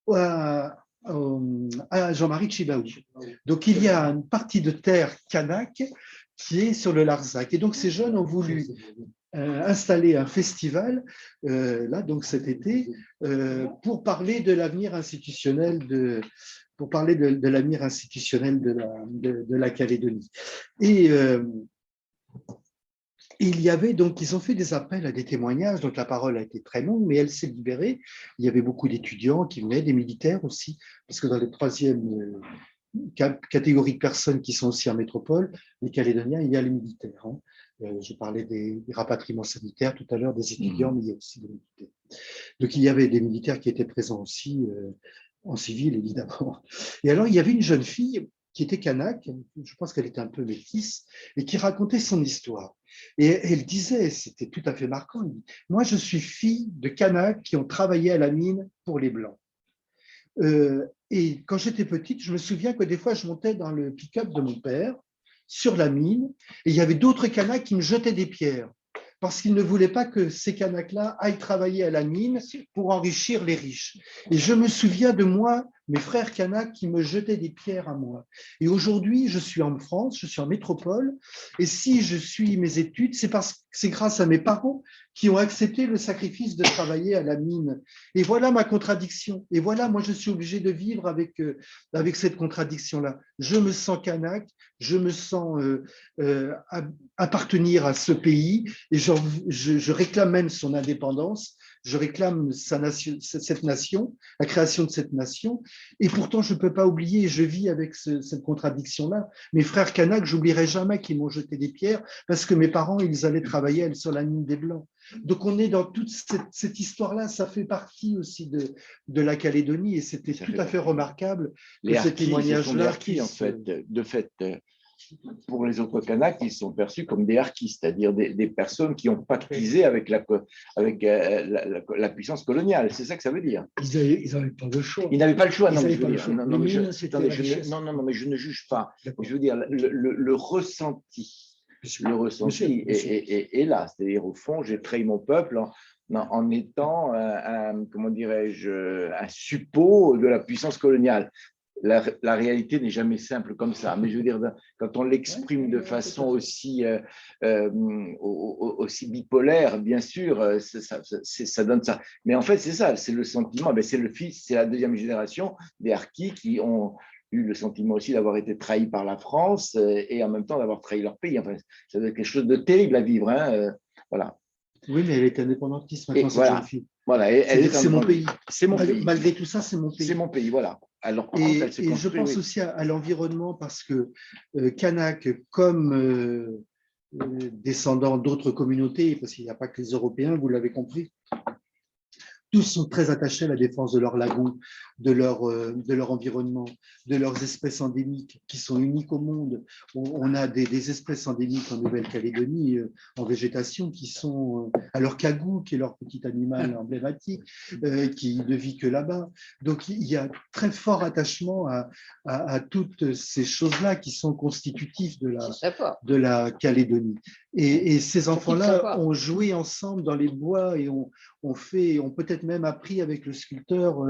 à Jean-Marie Tchibaou. Donc, il y a une partie de terre kanak qui est sur le Larzac. Et donc, ces jeunes ont voulu installer un festival, là, donc cet été, pour parler de l'avenir institutionnel de la Calédonie. Et il y avait donc, ils ont fait des appels à des témoignages, donc la parole a été très longue, mais elle s'est libérée. Il y avait beaucoup d'étudiants qui venaient, des militaires aussi, parce que dans les troisièmes catégories de personnes qui sont aussi en métropole, les Calédoniens, il y a les militaires. Hein. Je parlais des rapatriements sanitaires tout à l'heure, des étudiants, mais il y a aussi des militaires. Donc il y avait des militaires qui étaient présents aussi, en civil, évidemment. Et alors, il y avait une jeune fille qui était kanak, je pense qu'elle était un peu métisse, et qui racontait son histoire. Et elle disait, c'était tout à fait marquant, elle dit, moi, je suis fille de kanaks qui ont travaillé à la mine pour les Blancs. Et quand j'étais petite, je me souviens que des fois, je montais dans le pick-up de mon père, sur la mine, et il y avait d'autres kanaks qui me jetaient des pierres, parce qu'ils ne voulaient pas que ces Kanaks-là aillent travailler à la mine pour enrichir les riches. Et je me souviens de moi, mes frères Kanaks qui me jetaient des pierres à moi. Et aujourd'hui, je suis en France, je suis en métropole, et si je suis mes études, c'est grâce à mes parents qui ont accepté le sacrifice de travailler à la mine. Et voilà ma contradiction. Et voilà, moi, je suis obligé de vivre avec cette contradiction-là. Je me sens Kanak, je me sens appartenir à ce pays, et je réclame même son indépendance, je réclame cette nation, la création de cette nation, et pourtant je ne peux pas oublier, je vis avec cette contradiction-là. Mes frères Kanaks, j'oublierai jamais qu'ils m'ont jeté des pierres parce que mes parents, ils allaient travailler sur la mine des Blancs. Donc on est dans toute cette histoire-là, ça fait partie aussi de la Calédonie, et c'était tout à fait remarquable que ces témoignages-là. En fait, de fait. Pour les autres Kanaks, ils sont perçus comme des harkis, c'est-à-dire des personnes qui ont pactisé avec la puissance coloniale. C'est ça que ça veut dire. Ils n'avaient pas le choix. Ils n'avaient pas le choix. Non, mais je ne juge pas. Je veux dire, le ressenti est là. C'est-à-dire, au fond, j'ai trahi mon peuple en étant, comment dirais-je, un suppôt de la puissance coloniale. La réalité n'est jamais simple comme ça, mais je veux dire, quand on l'exprime de façon aussi bipolaire, bien sûr, ça donne ça. Mais en fait, c'est ça, c'est le sentiment, c'est le fils, c'est la deuxième génération des harkis qui ont eu le sentiment aussi d'avoir été trahis par la France et en même temps d'avoir trahi leur pays. Enfin, ça doit être quelque chose de terrible à vivre. Hein, voilà. Oui, mais elle est indépendantiste maintenant, Et cette voilà. jeune fille. Voilà, C'est mon pays. C'est mon pays. Malgré tout ça, c'est mon pays. C'est mon pays, voilà. Alors, quand Et, elle se et je construit, pense oui. aussi à l'environnement parce que Kanak, comme descendants d'autres communautés, parce qu'il n'y a pas que les Européens, vous l'avez compris, tous sont très attachés à la défense de leur lagon, de leur environnement, de leurs espèces endémiques qui sont uniques au monde. On a des espèces endémiques en Nouvelle-Calédonie en végétation qui sont, alors Kagou, qui est leur petit animal emblématique, qui ne vit que là-bas. Donc il y a très fort attachement à toutes ces choses-là qui sont constitutives de la Calédonie. Et ces enfants-là ont joué ensemble dans les bois et ont peut-être même appris avec le sculpteur,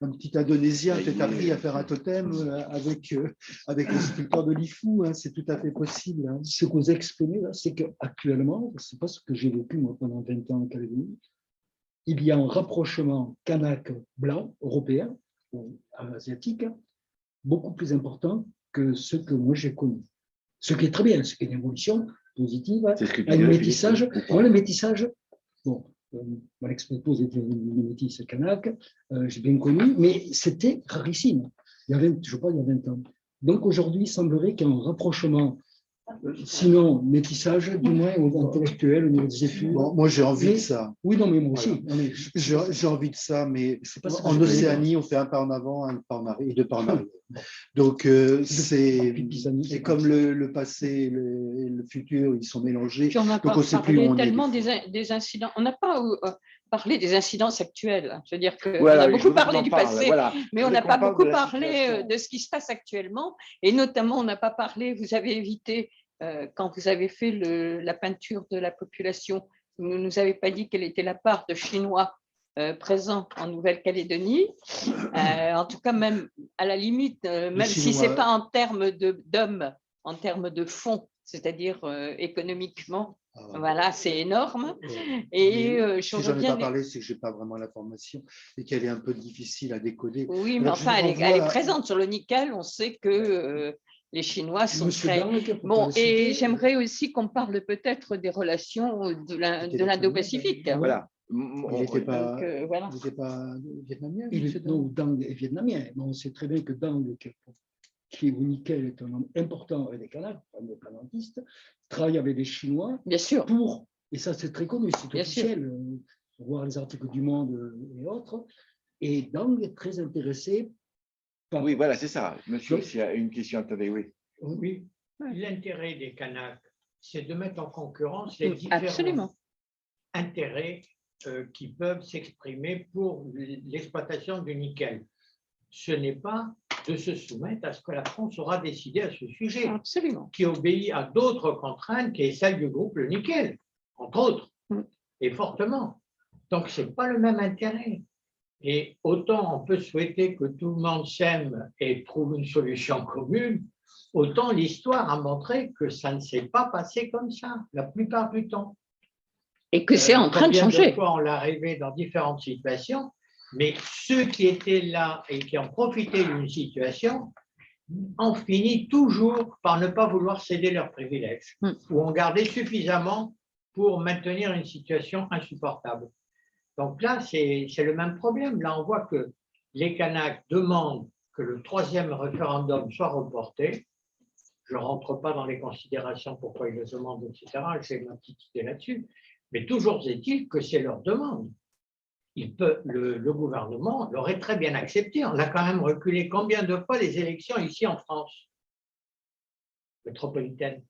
un petit Indonésien peut-être appris à faire un totem avec le sculpteur de Lifou, hein, c'est tout à fait possible. Hein. Ce que vous exprimez là, c'est qu'actuellement, c'est pas ce que j'ai vécu moi pendant 20 ans en Calédonie, il y a un rapprochement kanak blanc, européen ou asiatique, beaucoup plus important que ce que moi j'ai connu. Ce qui est très bien, ce qui est une évolution positive, un métissage. Moi, le métissage, bon, mon ex-épouse était une métisse kanak, j'ai bien connu, mais c'était rarissime. Je crois, il y a 20 ans. Donc aujourd'hui, il semblerait qu'il y ait un rapprochement, sinon métissage, du moins intellectuel, au niveau des études. Bon, moi, j'ai envie de ça. Oui, non, mais moi aussi. Voilà. J'ai envie de ça, mais en Océanie, on fait un pas en avant, un pas en arrière et deux pas en arrière. Donc, c'est comme le passé et le futur, ils sont mélangés. Puis on n'a pas parlé tellement des incidents. On n'a pas parlé des incidences actuelles. Je veux dire qu'on voilà, a beaucoup parlé du passé, voilà. mais on n'a pas beaucoup parlé de ce qui se passe actuellement. Et notamment, on n'a pas parlé, vous avez évité, quand vous avez fait la peinture de la population, vous ne nous avez pas dit quelle était la part de Chinois présents en Nouvelle-Calédonie. En tout cas, même à la limite, même si ce n'est pas en termes d'hommes, en termes de fonds, c'est-à-dire économiquement, voilà, c'est énorme. Et si je n'en ai pas parlé, c'est que je n'ai pas vraiment l'information et qu'elle est un peu difficile à décoder. Oui, mais enfin, elle est présente sur le nickel. On sait que les Chinois sont très… Bon, et j'aimerais aussi qu'on parle peut-être des relations de l'Indo-Pacifique. Voilà. Il n'était pas, voilà. vietnamien. Non, Dang est vietnamien. Mais on sait très bien que Dang, qui est au nickel, est un homme important avec des Kanaks, indépendantistes, travaille avec des Chinois. Bien sûr. Et ça c'est très connu, c'est officiel, voir les articles du Monde et autres. Et Dang est très intéressé par… Oui, voilà, c'est ça. Monsieur, s'il y a une question, attendez, oui. Oui, l'intérêt des Kanaks, c'est de mettre en concurrence les différents intérêts qui peuvent s'exprimer pour l'exploitation du nickel. Ce n'est pas de se soumettre à ce que la France aura décidé à ce sujet, qui obéit à d'autres contraintes, qui est celle du groupe Le Nickel, entre autres, et fortement. Donc, ce n'est pas le même intérêt. Et autant on peut souhaiter que tout le monde s'aime et trouve une solution commune, autant l'histoire a montré que ça ne s'est pas passé comme ça, la plupart du temps. Et que c'est en train de changer. Combien de fois on l'a rêvé dans différentes situations, mais ceux qui étaient là et qui ont profité d'une situation ont fini toujours par ne pas vouloir céder leurs privilèges ou en garder suffisamment pour maintenir une situation insupportable. Donc là, c'est le même problème. Là, on voit que les Kanaks demandent que le 3e référendum soit reporté. Je ne rentre pas dans les considérations pourquoi ils le demandent, etc. J'ai ma petite idée là-dessus. Mais toujours est-il que c'est leur demande. Le gouvernement l'aurait très bien accepté. On a quand même reculé combien de fois les élections ici en France métropolitaine.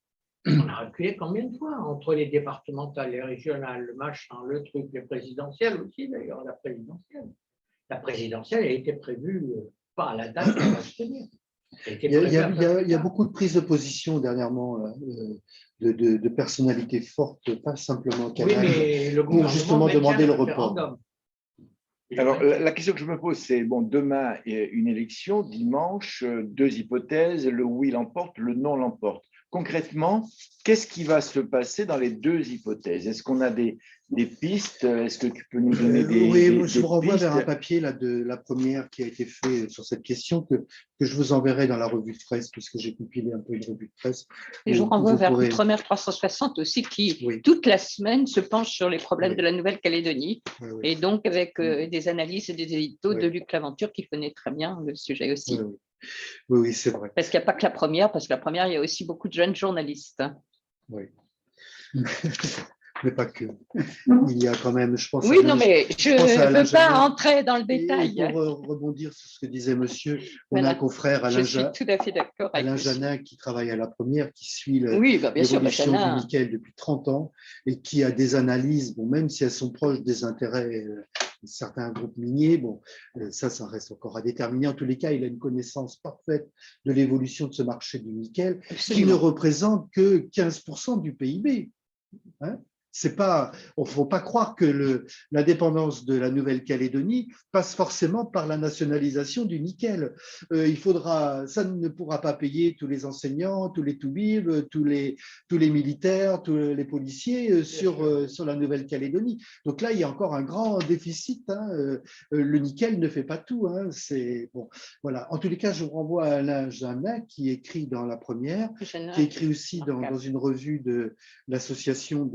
On a reculé combien de fois entre les départementales, les régionales, le machin, le truc, les présidentielles aussi d'ailleurs, la présidentielle. La présidentielle a été prévue pas à la date qu'elle va se tenir. Il y a beaucoup de prises de position dernièrement de personnalités fortes, pas simplement oui, mais le pour justement demander le report. Alors, la question que je me pose, c'est, bon, demain, une élection, dimanche, deux hypothèses, le oui l'emporte, le non l'emporte. Concrètement, qu'est-ce qui va se passer dans les deux hypothèses? Est-ce qu'on a des pistes? Est-ce que tu peux nous donner Oui, je vous renvoie pistes? vers un papier là, de la première qui a été fait sur cette question que je vous enverrai dans la revue de presse, puisque j'ai compilé un peu une revue de presse. Et je vous renvoie vers Outre-mer 360 aussi, qui toute la semaine se penche sur les problèmes de la Nouvelle-Calédonie, et donc avec des analyses et des éditos de Luc Laventure qui connaît très bien le sujet aussi. Oui, c'est vrai. Parce qu'il n'y a pas que la première, parce que la première, il y a aussi beaucoup de jeunes journalistes. Oui. Mais pas que. Il y a quand même, je pense. Oui, non, mais je ne veux pas entrer dans le détail. Et pour rebondir sur ce que disait monsieur, on a un confrère, Alain Janin, qui travaille à la première, qui suit l'évolution du nickel depuis 30 ans et qui a des analyses, bon, même si elles sont proches des intérêts de certains groupes miniers, bon, ça reste encore à déterminer. En tous les cas, il a une connaissance parfaite de l'évolution de ce marché du nickel, qui ne représente que 15% du PIB. Hein? C'est pas, il ne faut pas croire que l'indépendance de la Nouvelle-Calédonie passe forcément par la nationalisation du nickel. Ça ne pourra pas payer tous les enseignants, tous les toubibs, tous les militaires, tous les policiers sur la Nouvelle-Calédonie. Donc là, il y a encore un grand déficit. Hein. Le nickel ne fait pas tout. Hein. Bon, voilà. En tous les cas, je vous renvoie à Alain Janin qui écrit dans la première, qui écrit aussi dans une revue de l'association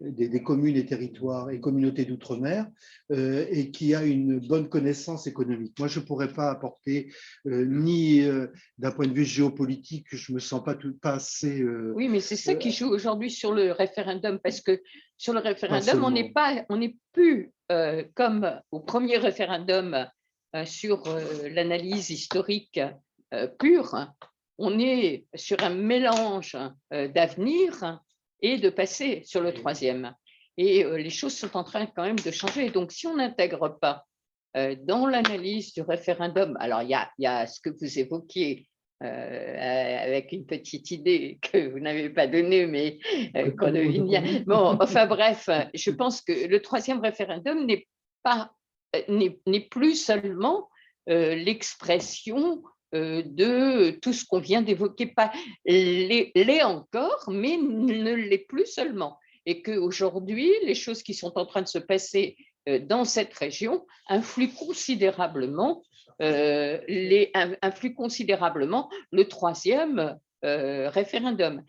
des communes et territoires et communautés d'outre-mer et qui a une bonne connaissance économique. Moi, je ne pourrais pas apporter ni d'un point de vue géopolitique, je ne me sens pas assez… oui, mais c'est ça qui joue aujourd'hui sur le référendum, parce que sur le référendum, on n'est plus comme au premier référendum sur l'analyse historique pure, on est sur un mélange d'avenir et de passer sur le troisième. Et les choses sont en train quand même de changer. Donc, si on n'intègre pas dans l'analyse du référendum, alors il y a ce que vous évoquiez avec une petite idée que vous n'avez pas donnée, mais qu'on devine bien. Bon, enfin bref, je pense que le troisième référendum n'est plus seulement l'expression de tout ce qu'on vient d'évoquer, pas l'est encore, mais ne l'est plus seulement. Et qu'aujourd'hui, les choses qui sont en train de se passer dans cette région influent considérablement le troisième référendum.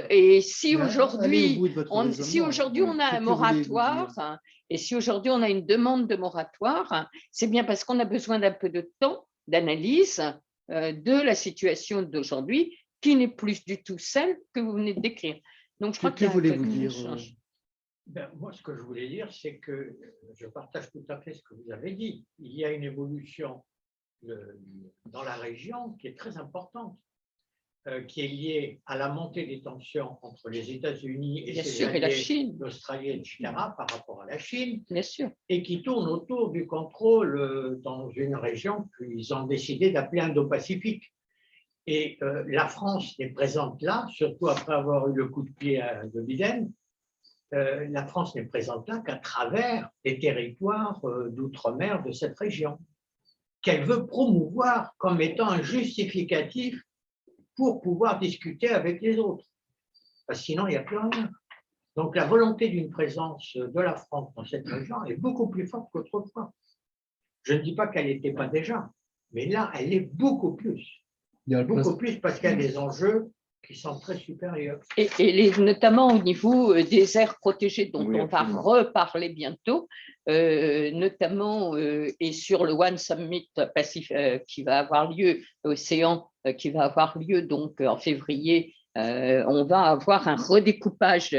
Et si aujourd'hui on a un moratoire, et si aujourd'hui on a une demande de moratoire, c'est bien parce qu'on a besoin d'un peu de temps d'analyse de la situation d'aujourd'hui, qui n'est plus du tout celle que vous venez de décrire. Donc, je crois que voulez-vous dire moi, ce que je voulais dire, c'est que je partage tout à fait ce que vous avez dit. Il y a une évolution dans la région qui est très importante, qui est liée à la montée des tensions entre les États-Unis et la Chine, l'Australie, etc., par rapport à la Chine, bien sûr, et qui tourne autour du contrôle dans une région qu'ils ont décidé d'appeler Indo-Pacifique. Et la France est présente là, surtout après avoir eu le coup de pied de Biden. La France n'est présente là qu'à travers les territoires d'outre-mer de cette région, qu'elle veut promouvoir comme étant un justificatif pour pouvoir discuter avec les autres. Parce que sinon, il n'y a plus rien. Donc, la volonté d'une présence de la France dans cette région est beaucoup plus forte qu'autrefois. Je ne dis pas qu'elle n'était pas déjà, mais là, elle est beaucoup plus. Beaucoup plus parce qu'il y a des enjeux qui sont très supérieurs. Et notamment au niveau des aires protégées, dont on va reparler bientôt, notamment et sur le One Summit Pacifique qui va avoir lieu, Océan, qui va avoir lieu donc en février, on va avoir un redécoupage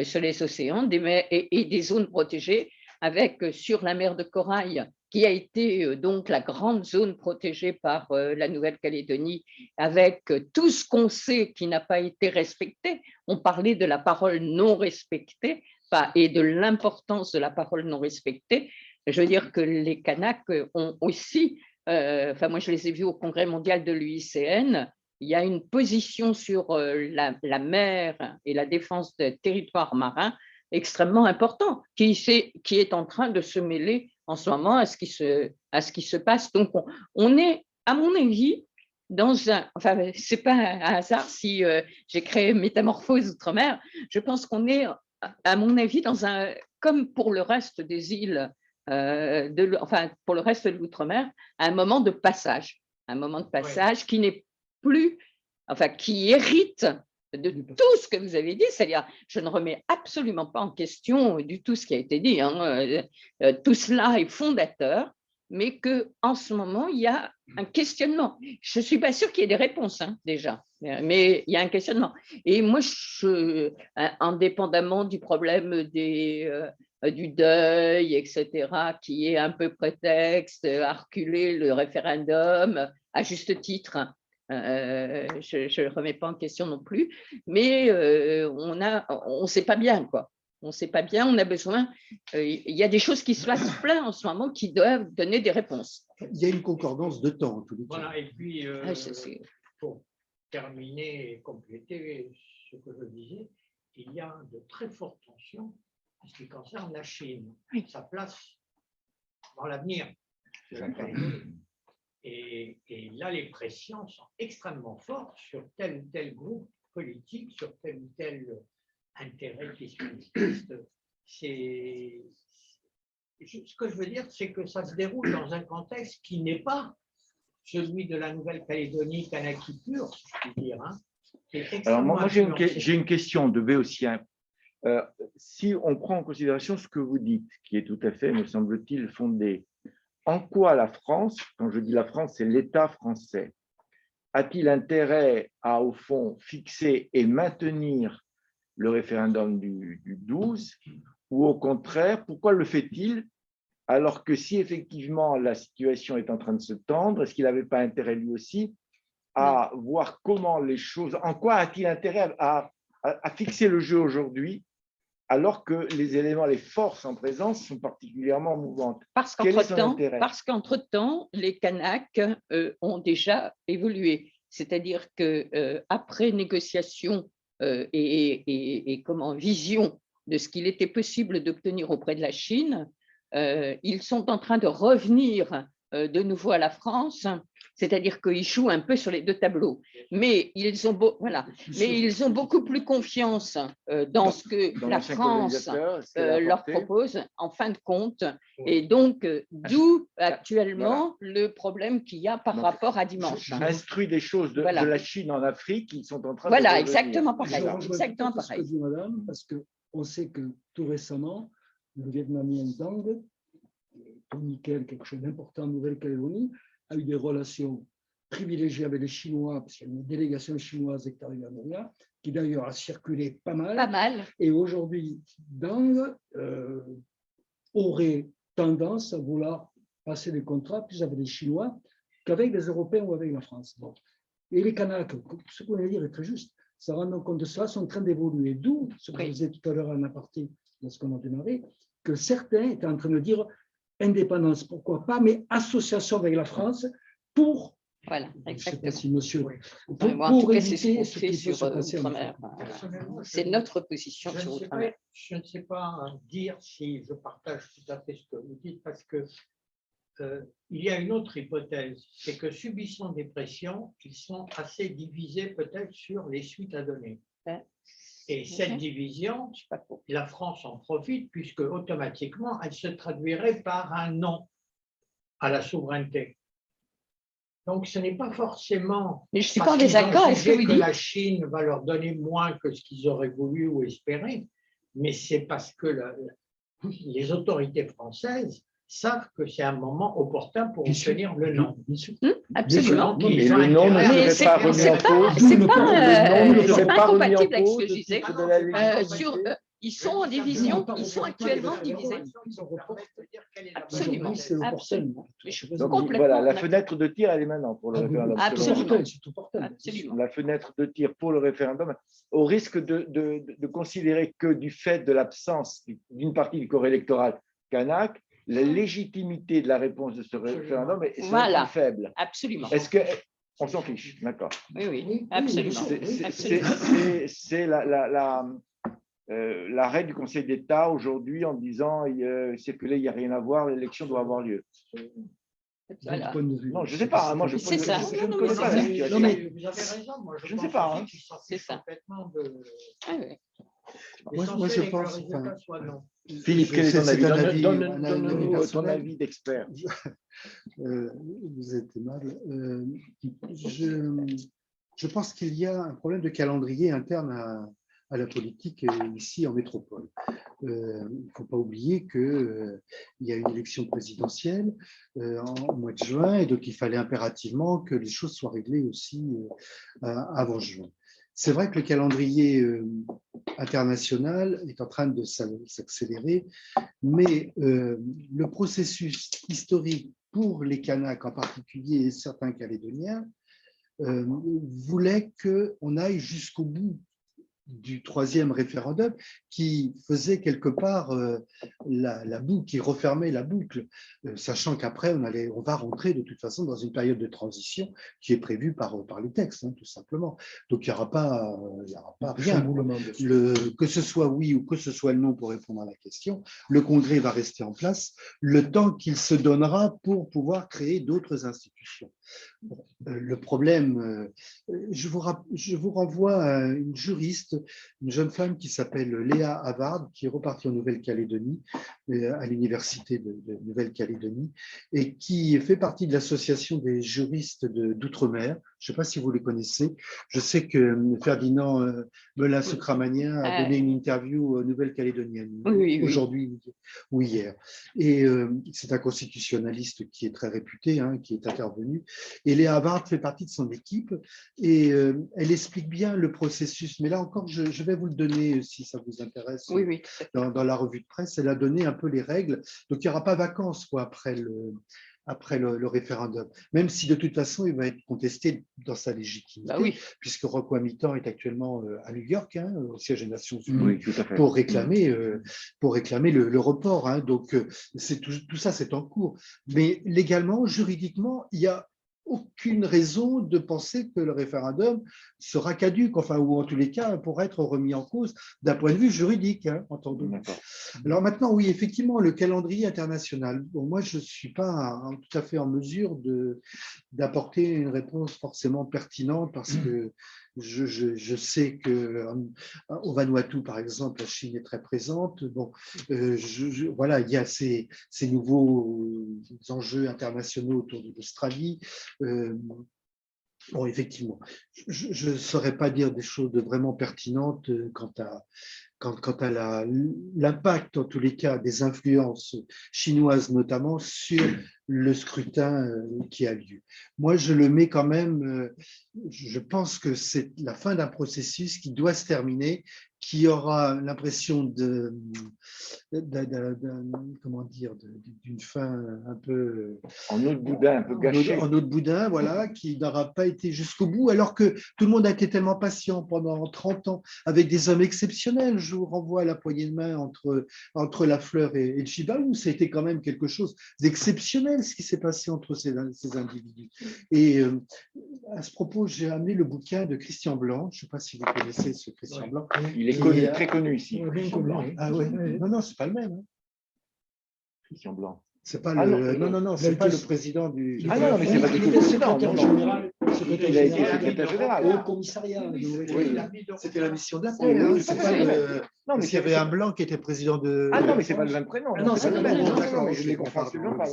sur les océans et des zones protégées, avec sur la mer de Corail, qui a été donc la grande zone protégée par la Nouvelle-Calédonie, avec tout ce qu'on sait qui n'a pas été respecté. On parlait de la parole non respectée et de l'importance de la parole non respectée. Je veux dire que les Kanaks ont aussi, moi je les ai vus au Congrès mondial de l'UICN, il y a une position sur la mer et la défense des territoires marins extrêmement important, qui est en train de se mêler en ce moment à ce qui se passe. Donc, on est, à mon avis, dans un… Enfin, ce n'est pas un hasard si j'ai créé Métamorphose Outre-mer. Je pense qu'on est, à mon avis, dans un… Comme pour le reste des îles, pour le reste de l'outre-mer, un moment de passage. Un moment de passage qui n'est plus… Enfin, qui hérite de tout ce que vous avez dit, c'est-à-dire, je ne remets absolument pas en question du tout ce qui a été dit, hein. Tout cela est fondateur, mais qu'en ce moment, il y a un questionnement. Je ne suis pas sûre qu'il y ait des réponses, hein, déjà, mais il y a un questionnement. Et moi, indépendamment du problème du deuil, etc., qui est un peu prétexte à reculer le référendum, à juste titre, je ne remets pas en question non plus, mais on ne sait pas bien, quoi. On ne sait pas bien, on a besoin… Il y a des choses qui se passent plein en ce moment qui doivent donner des réponses. Il y a une concordance de temps, en tous les cas. Voilà, et puis, pour terminer et compléter ce que je disais, il y a de très fortes tensions en ce qui concerne la Chine, sa place dans l'avenir de la Calédonie. Et là, les pressions sont extrêmement fortes sur tel ou tel groupe politique, sur tel ou tel intérêt qui se manifeste. Ce que je veux dire, c'est que ça se déroule dans un contexte qui n'est pas celui de la Nouvelle-Calédonie kanaki pure, si je puis dire. Hein. Alors, moi j'ai une question de Béotien. Si on prend en considération ce que vous dites, qui est tout à fait, me semble-t-il, fondé, en quoi la France, quand je dis la France, c'est l'État français, a-t-il intérêt à, au fond, fixer et maintenir le référendum du 12, ou au contraire, pourquoi le fait-il alors que si effectivement la situation est en train de se tendre, est-ce qu'il n'avait pas intérêt lui aussi à voir comment les choses, en quoi a-t-il intérêt à fixer le jeu aujourd'hui alors que les éléments, les forces en présence sont particulièrement mouvantes? Parce qu'entre-temps, les Kanaks ont déjà évolué. C'est-à-dire qu'après négociation et vision de ce qu'il était possible d'obtenir auprès de la Chine, ils sont en train de revenir de nouveau à la France, c'est-à-dire qu'ils jouent un peu sur les deux tableaux. Mais ils ont beaucoup plus confiance dans ce que la France leur propose, en fin de compte. Et donc, d'où actuellement le problème qu'il y a par rapport à dimanche. Instruit des choses de la Chine en Afrique, ils sont en train de… Voilà, exactement pareil. Exactement pareil. Ce que dit madame, parce qu'on sait que tout récemment, le Vietnamien Dang, Nickel, quelque chose d'important en Nouvelle-Calédonie, a eu des relations privilégiées avec les Chinois, parce qu'il y a une délégation chinoise qui est arrivée à Montréal, qui d'ailleurs a circulé pas mal. Pas mal. Et aujourd'hui, Dang aurait tendance à vouloir passer des contrats plus avec les Chinois qu'avec les Européens ou avec la France. Bon. Et les Kanaks, ce qu'on vient dire est très juste, ça rend compte de cela, sont en train d'évoluer. D'où, ce que je disais tout à l'heure en aparté, lorsqu'on a démarré, que certains étaient en train de dire indépendance, pourquoi pas, mais association avec la France pour… Voilà, exactement. Je ne sais pas si monsieur… En tout cas, c'est ce qu'on fait sur Outre-mer. C'est notre position sur Outre-mer. Je ne sais pas dire si je partage tout à fait ce que vous dites, parce que il y a une autre hypothèse, c'est que subissant des pressions, ils sont assez divisés peut-être sur les suites à donner. Et cette division, la France en profite puisque automatiquement, elle se traduirait par un non à la souveraineté. Donc, ce n'est pas forcément… Mais je ne suis pas en désaccord avec ce que vous dites. La Chine va leur donner moins que ce qu'ils auraient voulu ou espéré, mais c'est parce que les autorités françaises savent que c'est un moment opportun pour obtenir le non. Absolument. Mais le nom ne serait pas remis en cause. C'est pas incompatible avec ce que je disais. Ils sont en division, ils sont actuellement divisés. Absolument. Donc, voilà, la fenêtre de tir, elle est maintenant pour le référendum. Absolument. La fenêtre de tir pour le référendum, au risque de considérer que du fait de l'absence d'une partie du corps électoral kanak, la légitimité de la réponse de ce référendum est faible. Absolument. Est-ce qu'on s'en fiche? D'accord. Oui, absolument. C'est l'arrêt du Conseil d'État aujourd'hui en disant c'est que là, il n'y a rien à voir, l'élection doit avoir lieu. Voilà. Non, je ne sais pas. Moi, je C'est ça. je ne connais pas la situation. Vous avez raison. Moi, Je ne sais pas. C'est ça. Complètement de... Ah oui. Moi, je que le pense. résultat soit non. Philippe, quel est ton C'est avis? un avis- un avis Donne-nous ton personnel. avis d'expert. Vous êtes aimable. Je pense qu'il y a un problème de calendrier interne à la politique ici en métropole. Il ne faut pas oublier qu'il y a une élection présidentielle en mois de juin, et donc il fallait impérativement que les choses soient réglées aussi avant juin. C'est vrai que le calendrier international est en train de s'accélérer, mais le processus historique pour les Kanaks en particulier et certains Calédoniens voulait qu'on aille jusqu'au bout du troisième référendum qui faisait quelque part la boucle, qui refermait la boucle, sachant qu'après on va rentrer de toute façon dans une période de transition qui est prévue par les textes, tout simplement. Donc il n'y aura pas rien. Que ce soit oui ou que ce soit non pour répondre à la question, le Congrès va rester en place le temps qu'il se donnera pour pouvoir créer d'autres institutions. Le problème, je vous renvoie à une juriste, une jeune femme qui s'appelle Léa Havard, qui est repartie en Nouvelle-Calédonie, à l'université de Nouvelle-Calédonie, et qui fait partie de l'association des juristes d'outre-mer. Je ne sais pas si vous les connaissez. Je sais que Ferdinand Melin-Socramanien a donné une interview aux Nouvelle-Calédoniennes aujourd'hui ou hier. Et c'est un constitutionnaliste qui est très réputé, qui est intervenu. Et Léa Havard fait partie de son équipe et elle explique bien le processus. Mais là encore, je vais vous le donner si ça vous intéresse. Oui. Dans la revue de presse, elle a donné un peu les règles. Donc, il n'y aura pas vacances après le référendum, même si de toute façon, il va être contesté dans sa légitimité, puisque Roch Mitan est actuellement à New York, au siège des Nations Unies, pour réclamer le report. Donc, tout ça, c'est en cours. Mais légalement, juridiquement, il y a aucune raison de penser que le référendum sera caduc, ou en tous les cas pourra être remis en cause d'un point de vue juridique, entendons. Alors maintenant, oui, effectivement, le calendrier international. Bon, moi, je ne suis pas tout à fait en mesure d'apporter une réponse forcément pertinente parce que je sais qu'au Vanuatu, par exemple, la Chine est très présente. Bon, voilà, il y a ces nouveaux enjeux internationaux autour de l'Australie. Bon, effectivement, je ne saurais pas dire des choses vraiment pertinentes quant à l'impact, en tous les cas, des influences chinoises, notamment sur le scrutin qui a lieu. Moi, je le mets quand même, je pense que c'est la fin d'un processus qui doit se terminer, qui aura l'impression d'une fin un peu… En eau de boudin, un peu gâchée. En eau de boudin, voilà, qui n'aura pas été jusqu'au bout, alors que tout le monde a été tellement patient pendant 30 ans, avec des hommes exceptionnels. Je vous renvoie à la poignée de main entre Lafleur et le Chibaou. C'était quand même quelque chose d'exceptionnel, ce qui s'est passé entre ces individus. Et à ce propos, j'ai amené le bouquin de Christian Blanc. Je ne sais pas si vous connaissez ce Christian Blanc. Il est connu, très connu ici. Ah oui, non, c'est pas le même. Christian Blanc. C'est pas non, c'est pas le président du… Ah non, mais c'est pas du tout le président. Général. Il a été secrétaire général. Au commissariat. C'était la mission de la paix. Non, mais il y avait un blanc qui était président de… Ah non, mais c'est pas le même prénom. Non, c'est le même. D'accord, je les confonds absolument pas.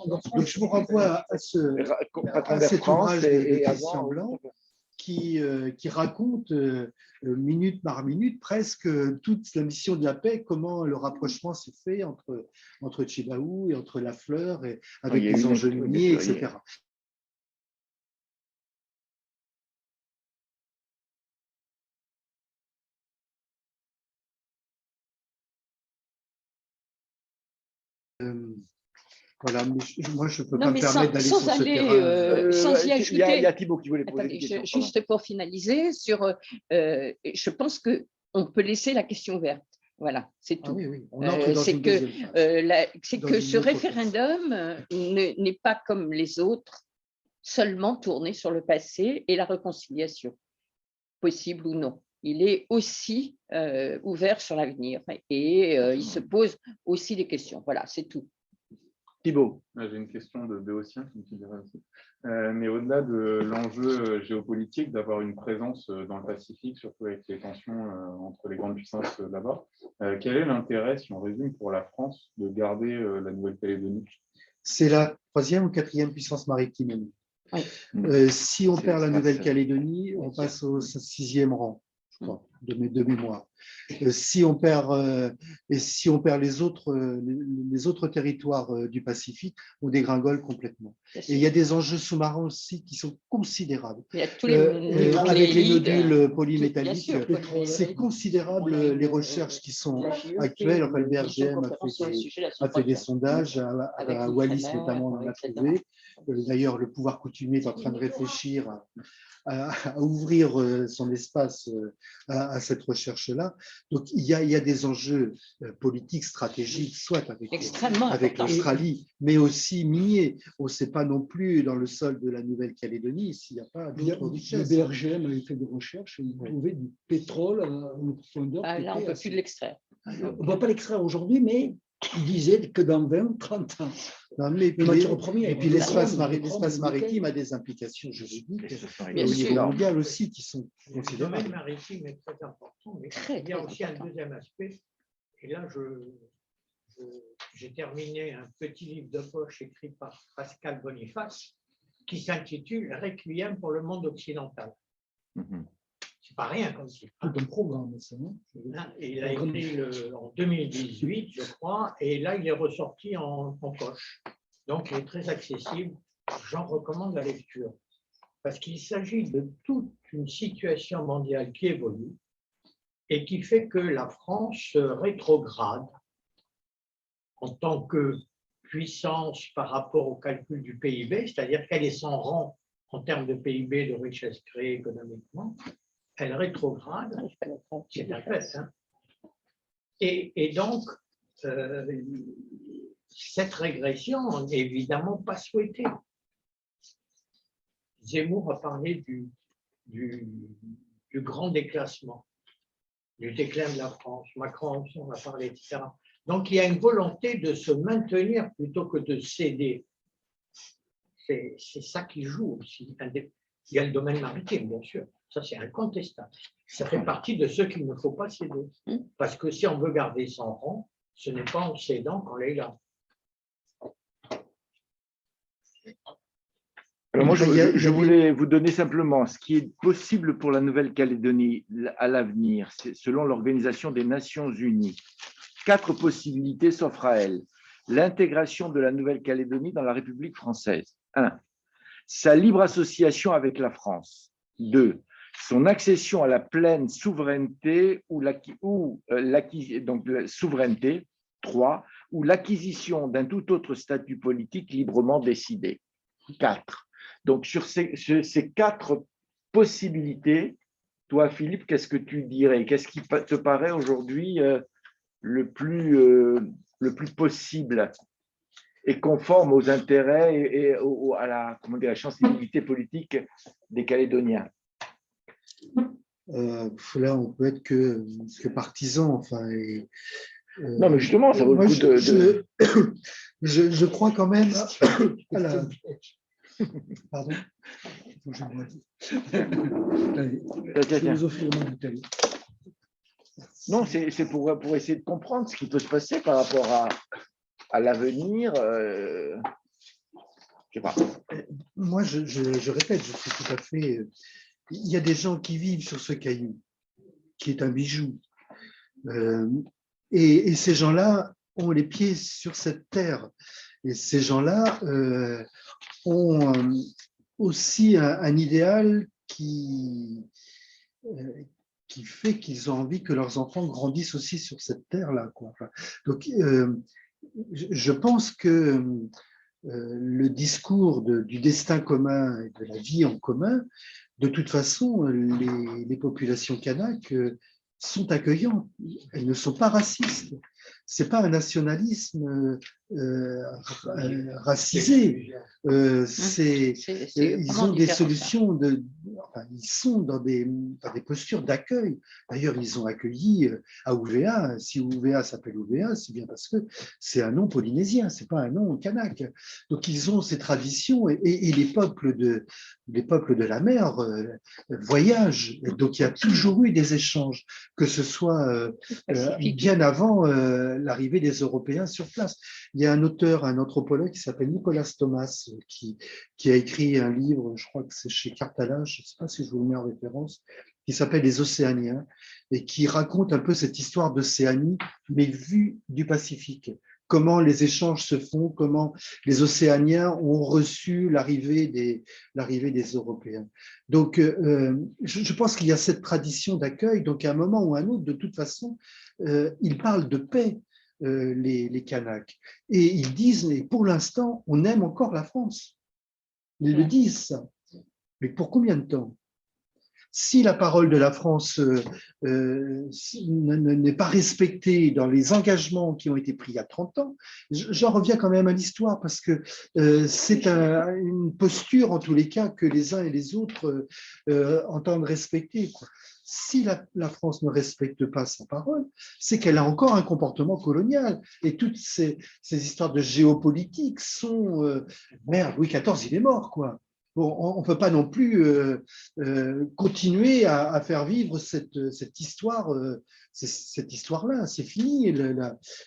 Donc, je vous renvoie à cet ouvrage de Christian Blanc qui raconte minute par minute presque toute la mission de la paix, comment le rapprochement s'est fait entre Chibaou et entre Lafleur, et avec les enjeux miniers, etc. Voilà, mais moi, je ne peux pas me permettre d'aller sur ce terrain. Sans y ajouter… Il y a Thibaut qui voulait poser une question. Juste pour finaliser, je pense qu'on peut laisser la question ouverte. Voilà, c'est tout. C'est que ce référendum n'est pas comme les autres, seulement tourné sur le passé et la réconciliation, possible ou non. il est aussi ouvert sur l'avenir et il se pose aussi des questions. Voilà, c'est tout. Thibault. J'ai une question de Béotien, comme tu dirais aussi. Mais au-delà de l'enjeu géopolitique d'avoir une présence dans le Pacifique, surtout avec les tensions entre les grandes puissances là-bas, quel est l'intérêt, si on résume, pour la France de garder la Nouvelle-Calédonie? C'est la 3e ou 4e puissance maritime. Oui. Si on perd la Nouvelle-Calédonie, on passe au 6e rang, je crois, de mémoire. Si on perd les autres territoires du Pacifique, on dégringole complètement. Et il y a des enjeux sous-marins aussi qui sont considérables. Il y a tous avec les nodules polymétalliques, c'est considérable les recherches qui sont actuelles. Enfin, le BRGM a fait des sondages, à Wallis notamment, on en a trouvé. D'ailleurs, le pouvoir coutumier est en train de réfléchir à ouvrir son espace à cette recherche-là. Donc, il y a des enjeux politiques, stratégiques, soit avec l'Australie, mais aussi miniers. On ne sait pas non plus dans le sol de la Nouvelle-Calédonie s'il n'y a pas d'autres richesses. Le BRGM avait fait des recherches et il trouvait du pétrole à une profondeur. Là, on ne peut plus l'extraire. On ne va pas l'extraire aujourd'hui, mais il disait que dans 20 30 ans. Non, mais puis l'espace maritime a des implications juridiques au niveau mondial aussi qui sont considérables. Le domaine maritime est très important, mais il y a aussi un deuxième aspect. Et là, j'ai terminé un petit livre de poche écrit par Pascal Boniface qui s'intitule Requiem pour le monde occidental. C'est pas rien comme ça. C'est un programme, ça, non? Il a écrit en 2018, je crois, et là, il est ressorti en poche. Donc, il est très accessible. J'en recommande la lecture. Parce qu'il s'agit de toute une situation mondiale qui évolue et qui fait que la France rétrograde en tant que puissance par rapport au calcul du PIB, c'est-à-dire qu'elle est sans rang en termes de PIB, de richesse créée économiquement. Elle rétrograde, c'est un fait. Hein. Et donc, cette régression n'est évidemment pas souhaitée. Zemmour a parlé du grand déclassement, du déclin de la France. Macron aussi en a parlé, etc. Donc, il y a une volonté de se maintenir plutôt que de céder. C'est ça qui joue aussi. Il y a le domaine maritime, bien sûr. Ça, c'est incontestable. Ça fait partie de ceux qu'il ne faut pas céder. Parce que si on veut garder son rang, ce n'est pas en cédant qu'on est là. Alors moi, je voulais vous donner simplement ce qui est possible pour la Nouvelle-Calédonie à l'avenir, selon l'Organisation des Nations Unies. 4 possibilités s'offrent à elle. L'intégration de la Nouvelle-Calédonie dans la République française. 1. Sa libre association avec la France. 2. Son accession à la pleine souveraineté souveraineté. 3. Ou l'acquisition d'un tout autre statut politique librement décidé. 4. Donc, sur ces 4 possibilités, toi, Philippe, qu'est-ce que tu dirais? Qu'est-ce qui te paraît aujourd'hui le plus possible et conforme aux intérêts et à la sensibilité politique des Calédoniens? Là, on peut être que partisan. Enfin, non, mais justement, ça vaut le coup de… Je crois quand même à la… Pardon. Non, c'est pour essayer de comprendre ce qui peut se passer par rapport à l'avenir. Je sais pas. Moi, je répète, je suis tout à fait… Il y a des gens qui vivent sur ce caillou, qui est un bijou. Et ces gens-là ont les pieds sur cette terre. Et ces gens-là ont aussi un idéal qui fait qu'ils ont envie que leurs enfants grandissent aussi sur cette terre-là. Enfin, donc, je pense que le discours du destin commun et de la vie en commun, de toute façon, les populations kanaks sont accueillantes. Elles ne sont pas racistes. C'est pas un nationalisme racisé. Ils ont des solutions ils sont dans des postures d'accueil. D'ailleurs, ils ont accueilli à Ouvéa. Si Ouvéa s'appelle Ouvéa, c'est bien parce que c'est un nom polynésien, c'est pas un nom kanak. Donc, ils ont ces traditions et les peuples de la mer voyagent. Donc, il y a toujours eu des échanges, que ce soit bien avant l'arrivée des Européens sur place. Il y a un auteur, un anthropologue qui s'appelle Nicolas Thomas, qui a écrit un livre, je crois que c'est chez Cartala, je ne sais pas si je vous le mets en référence, qui s'appelle Les Océaniens, et qui raconte un peu cette histoire d'Océanie, mais vue du Pacifique. Comment les échanges se font, comment les Océaniens ont reçu l'arrivée des Européens. Donc, je pense qu'il y a cette tradition d'accueil. Donc, à un moment ou à un autre, de toute façon, ils parlent de paix, les Kanaks. Et ils disent, mais pour l'instant, on aime encore la France. Ils le disent, ça. Mais pour combien de temps? Si la parole de la France n'est pas respectée dans les engagements qui ont été pris il y a 30 ans, j'en reviens quand même à l'histoire parce que c'est une posture, en tous les cas, que les uns et les autres entendent respecter, quoi. Si la France ne respecte pas sa parole, c'est qu'elle a encore un comportement colonial. Et toutes ces histoires de géopolitique sont… merde, Louis XIV, il est mort, quoi. Bon, on ne peut pas non plus continuer à faire vivre cette histoire-là. C'est fini,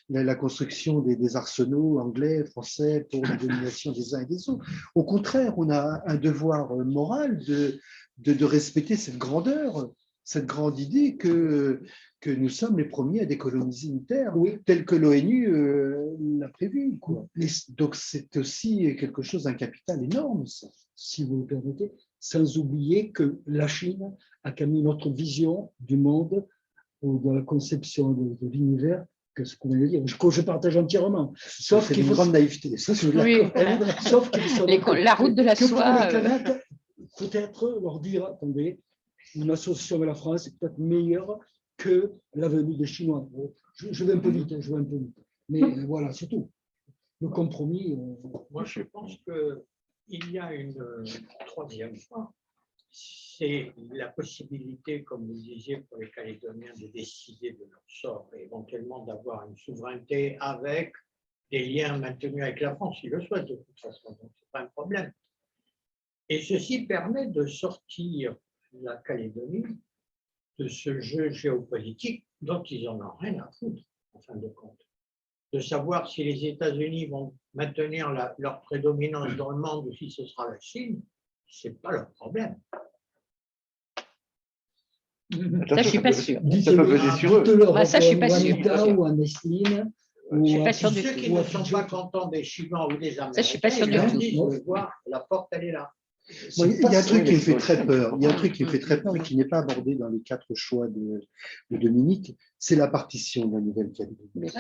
la construction des arsenaux anglais, français pour la domination des uns et des autres. Au contraire, on a un devoir moral de respecter cette grandeur, cette grande idée que nous sommes les premiers à décoloniser une terre, tel que l'ONU l'a prévu, quoi. Donc, c'est aussi quelque chose d'un capital énorme, ça. Si vous le permettez, sans oublier que la Chine a quand même une autre vision du monde ou de la conception de l'univers que ce qu'on vient de dire, que je partage entièrement. Sauf qu'il faut une grande naïveté. Ça, je oui, sauf qu'il faut la route de la soie. Peut-être leur dire, attendez, une association avec la France est peut-être meilleure que la venue des Chinois. Je vais un peu vite, Mais voilà, c'est tout. Le compromis. Moi, je pense qu'il y a une troisième fois. C'est la possibilité, comme vous disiez, pour les Calédoniens de décider de leur sort et éventuellement d'avoir une souveraineté avec des liens maintenus avec la France. Ils le souhaitent de toute façon, donc ce n'est pas un problème. Et ceci permet de sortir la Calédonie de ce jeu géopolitique dont ils n'en ont rien à foutre, en fin de compte. De savoir si les États-Unis vont maintenir leur prédominance dans le monde ou si ce sera la Chine, ce n'est pas leur problème. Ça, je ne suis pas sûr. Ça peut peser sur eux. Ça, je ne suis pas sûr. Ou en Esline. Je ne suis pas sûr du Ceux tout. qui ne sont pas contents des Chinois ou des Américains, ça, je suis pas sûr du tout. La porte, elle est là. Il y a un truc qui me fait très peur. Il y a un truc qui me fait très peur et qui n'est pas abordé dans les 4 choix de Dominique, c'est la partition de la Nouvelle-Calédonie.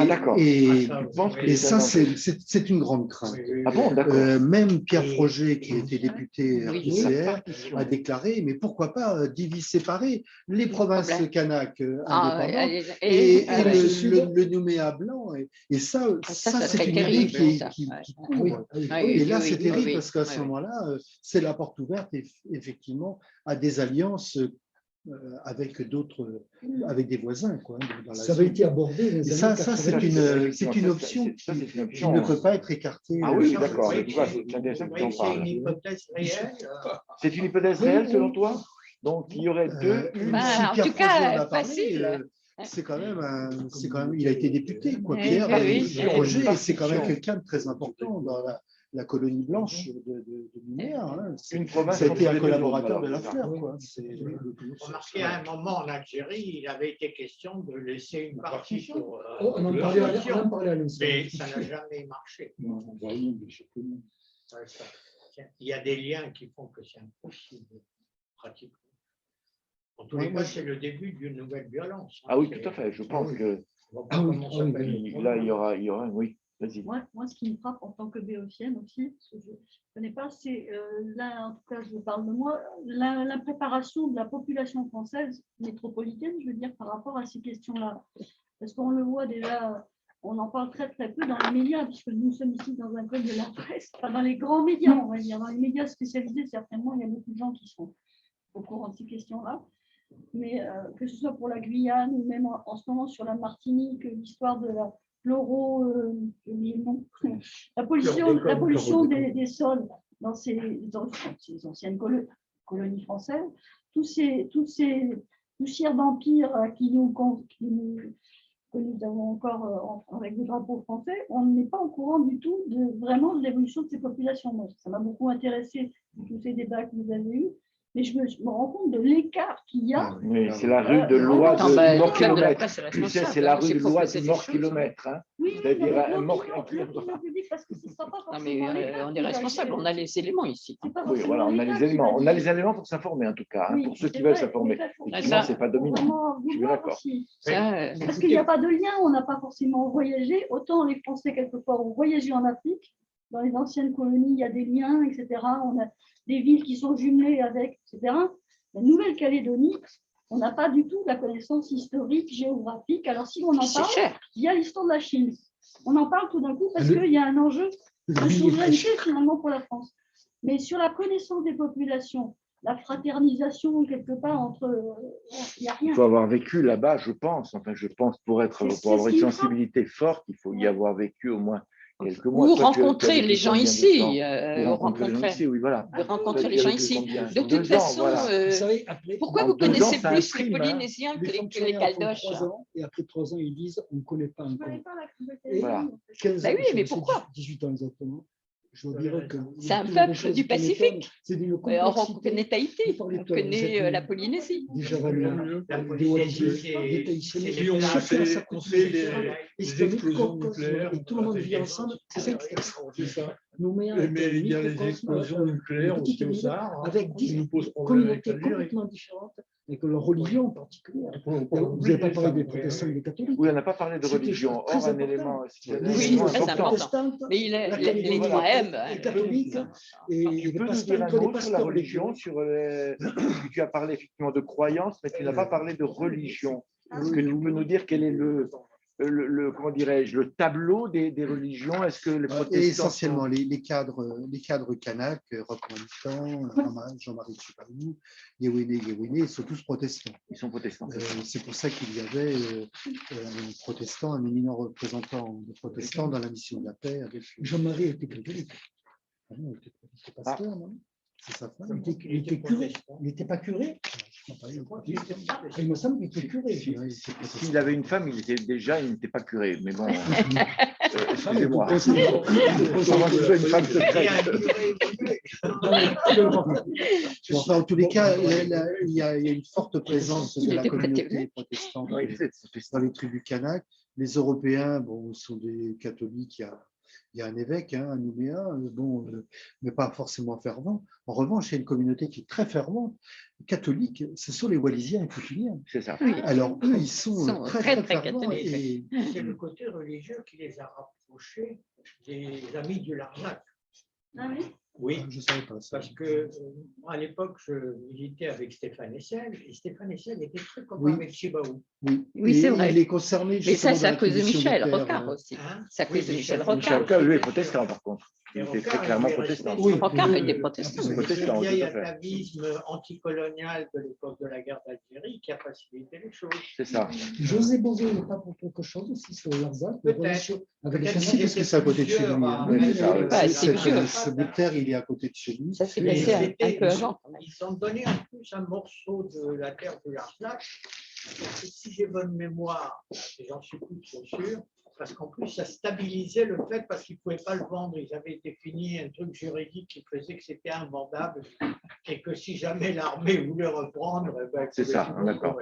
D'accord. Et ça, c'est une grande crainte. Ah bon, d'accord. Même Pierre Froger, qui était député RPCR, a déclaré, mais pourquoi pas séparer les provinces kanak indépendantes et le Nouméa blanc. Et ça c'est une idée qui court. Et là, c'est terrible parce qu'à ce moment-là, c'est la porte ouverte, effectivement, à des alliances avec des voisins, quoi. Ça avait été abordé. Ça, c'est une option qui ne peut pas être écartée. Ah oui, d'accord. C'est intéressant que tu en parles. C'est une hypothèse réelle. C'est une hypothèse réelle, selon toi? Donc, il y aurait deux. En tout cas, facile. C'est quand même, il a été député, quoi. Pierre Froger, c'est quand même quelqu'un de très important dans la colonie blanche de Nouméa. Une province. C'était un collaborateur de la fleur, quoi. Remarquez, à un moment en Algérie, il avait été question de laisser une partie pour. On en parlait à l'instant. Mais ça n'a jamais marché. Il y a des liens qui font que c'est impossible, pratiquement. En tous les cas, c'est le début d'une nouvelle violence. Ah oui, tout à fait. Je pense que là, il y aura, oui. Moi, ce qui me frappe en tant que béotienne aussi, parce que je ne connais pas, c'est là, en tout cas, je parle de moi, l'impréparation de la population française métropolitaine, je veux dire, par rapport à ces questions-là. parce qu'on le voit déjà, on en parle très très peu dans les médias, puisque nous sommes ici dans un club de la presse, enfin dans les grands médias, on va dire, dans les médias spécialisés, certainement, il y a beaucoup de gens qui sont au courant de ces questions-là. Mais que ce soit pour la Guyane ou même en ce moment sur la Martinique, l'histoire de la la pollution des sols dans ces anciennes colonies françaises, toutes ces poussières d'empire que nous avons encore avec le drapeau français, on n'est pas au courant du tout vraiment de l'évolution de ces populations. Moi, ça m'a beaucoup intéressé, tous ces débats que vous avez eus. Mais je me rends compte de l'écart qu'il y a. Oui, c'est la rue de loi de mort kilomètre. Tu sais, c'est la rue de loi de mort kilomètre. C'est-à-dire un mort kilomètre. Non, mais on est responsable, on a les éléments ici. Oui, voilà, on a les éléments. On a les éléments pour s'informer, en tout cas, pour ceux qui veulent s'informer. Effectivement, ce n'est pas dominant. Je suis d'accord. Parce qu'il n'y a pas de lien, on n'a pas forcément voyagé. Autant les Français, quelquefois, ont voyagé en Afrique. Dans les anciennes colonies, il y a des liens, etc. On a des villes qui sont jumelées avec, etc. La Nouvelle-Calédonie, on n'a pas du tout la connaissance historique, géographique. Alors, si on en parle, il y a l'histoire de la Chine. On en parle tout d'un coup parce qu'il y a un enjeu de souveraineté, finalement, pour la France. Mais sur la connaissance des populations, la fraternisation, quelque part, entre... il n'y a rien. Il faut avoir vécu là-bas, je pense. Enfin, je pense pour avoir une sensibilité forte, il faut y avoir vécu au moins quelques mois. Ou rencontrer les gens ici. Rencontrer les gens ici, oui, voilà. Rencontrer les gens ici. De toute façon, pourquoi vous connaissez plus les Polynésiens que les Caldoches? Et après 3 ans, ils disent on ne connaît pas encore. Voilà. 15 ans, oui, mais pourquoi? 18 ans exactement. Je dirais que c'est un peuple du Pacifique. On connaît Tahiti, on connaît la Polynésie. Déjà, des Tahitiens, on fait des explosions nucléaires. Et tout le monde vit ensemble. C'est ça. Mais il y a les explosions nucléaires aussi au Sahara. Avec 10 communautés complètement différentes, avec leur religion en particulier. Vous n'avez pas parlé des protestants et des catholiques. Oui, on n'a pas parlé de religion. Or, un élément. Oui, très important. Mais les 3 M. Les catholiques et tu peux nous dire un mot sur la religion, tu as parlé effectivement de croyance, mais tu n'as pas parlé de religion. Est-ce que tu peux nous dire quel est comment dirais-je, le tableau des religions? Est-ce que les protestants essentiellement les cadres kanak, Roch Manitan, Jean-Marie Tchipanou, Yewine, ils sont tous protestants. Ils sont protestants. C'est pour ça qu'il y avait un protestant, un éminent représentant de protestants dans la mission de la paix. Jean-Marie était catholique. Il était pasteur, non? C'est sa femme. Il était curé. Il n'était pas curé. Il me semble qu'il était curé. S'il avait une femme, il n'était pas curé. Mais bon, excusez-moi. En tous les cas, il y a une forte présence de la communauté protestante dans les tribus kanak. Les Européens, sont des catholiques. Il y a un évêque, un Nouméa, mais pas forcément fervent. En revanche, il y a une communauté qui est très fervente, catholique. Ce sont les Wallisiens et Coutumiens. C'est ça. Oui. Alors, eux, ils sont très fervents. C'est le côté religieux qui les a rapprochés des amis du Larzac. Ah oui. Oui, je ne savais pas ça. Parce que à l'époque, je militais avec Stéphane Essel, et Stéphane Essel était très copain avec Chibaou. Oui, c'est vrai. Il est concerné. Mais ça, c'est à cause de Michel Rocard aussi. C'est à cause de Michel Rocard. Michel Rocard, lui, est protestant, par contre. Il était très clairement protestant. Rocard était protestant. C'est le vieil atavisme anticolonial de l'époque de la guerre d'Algérie qui a facilité les choses. C'est ça. José Bové n'est pas pour quelque chose aussi sur le Larzac. Peut-être. Parce que c'est à côté de chez lui. Ce bout de terre, il est à côté de chez lui. Ça s'est passé un peu avant. Ils ont donné en plus un morceau de la terre de Larzac. Si j'ai bonne mémoire, et j'en suis plus trop sûr, parce qu'en plus, ça stabilisait le fait parce qu'ils ne pouvaient pas le vendre. Ils avaient défini un truc juridique qui faisait que c'était invendable et que si jamais l'armée voulait reprendre, c'est ça, d'accord.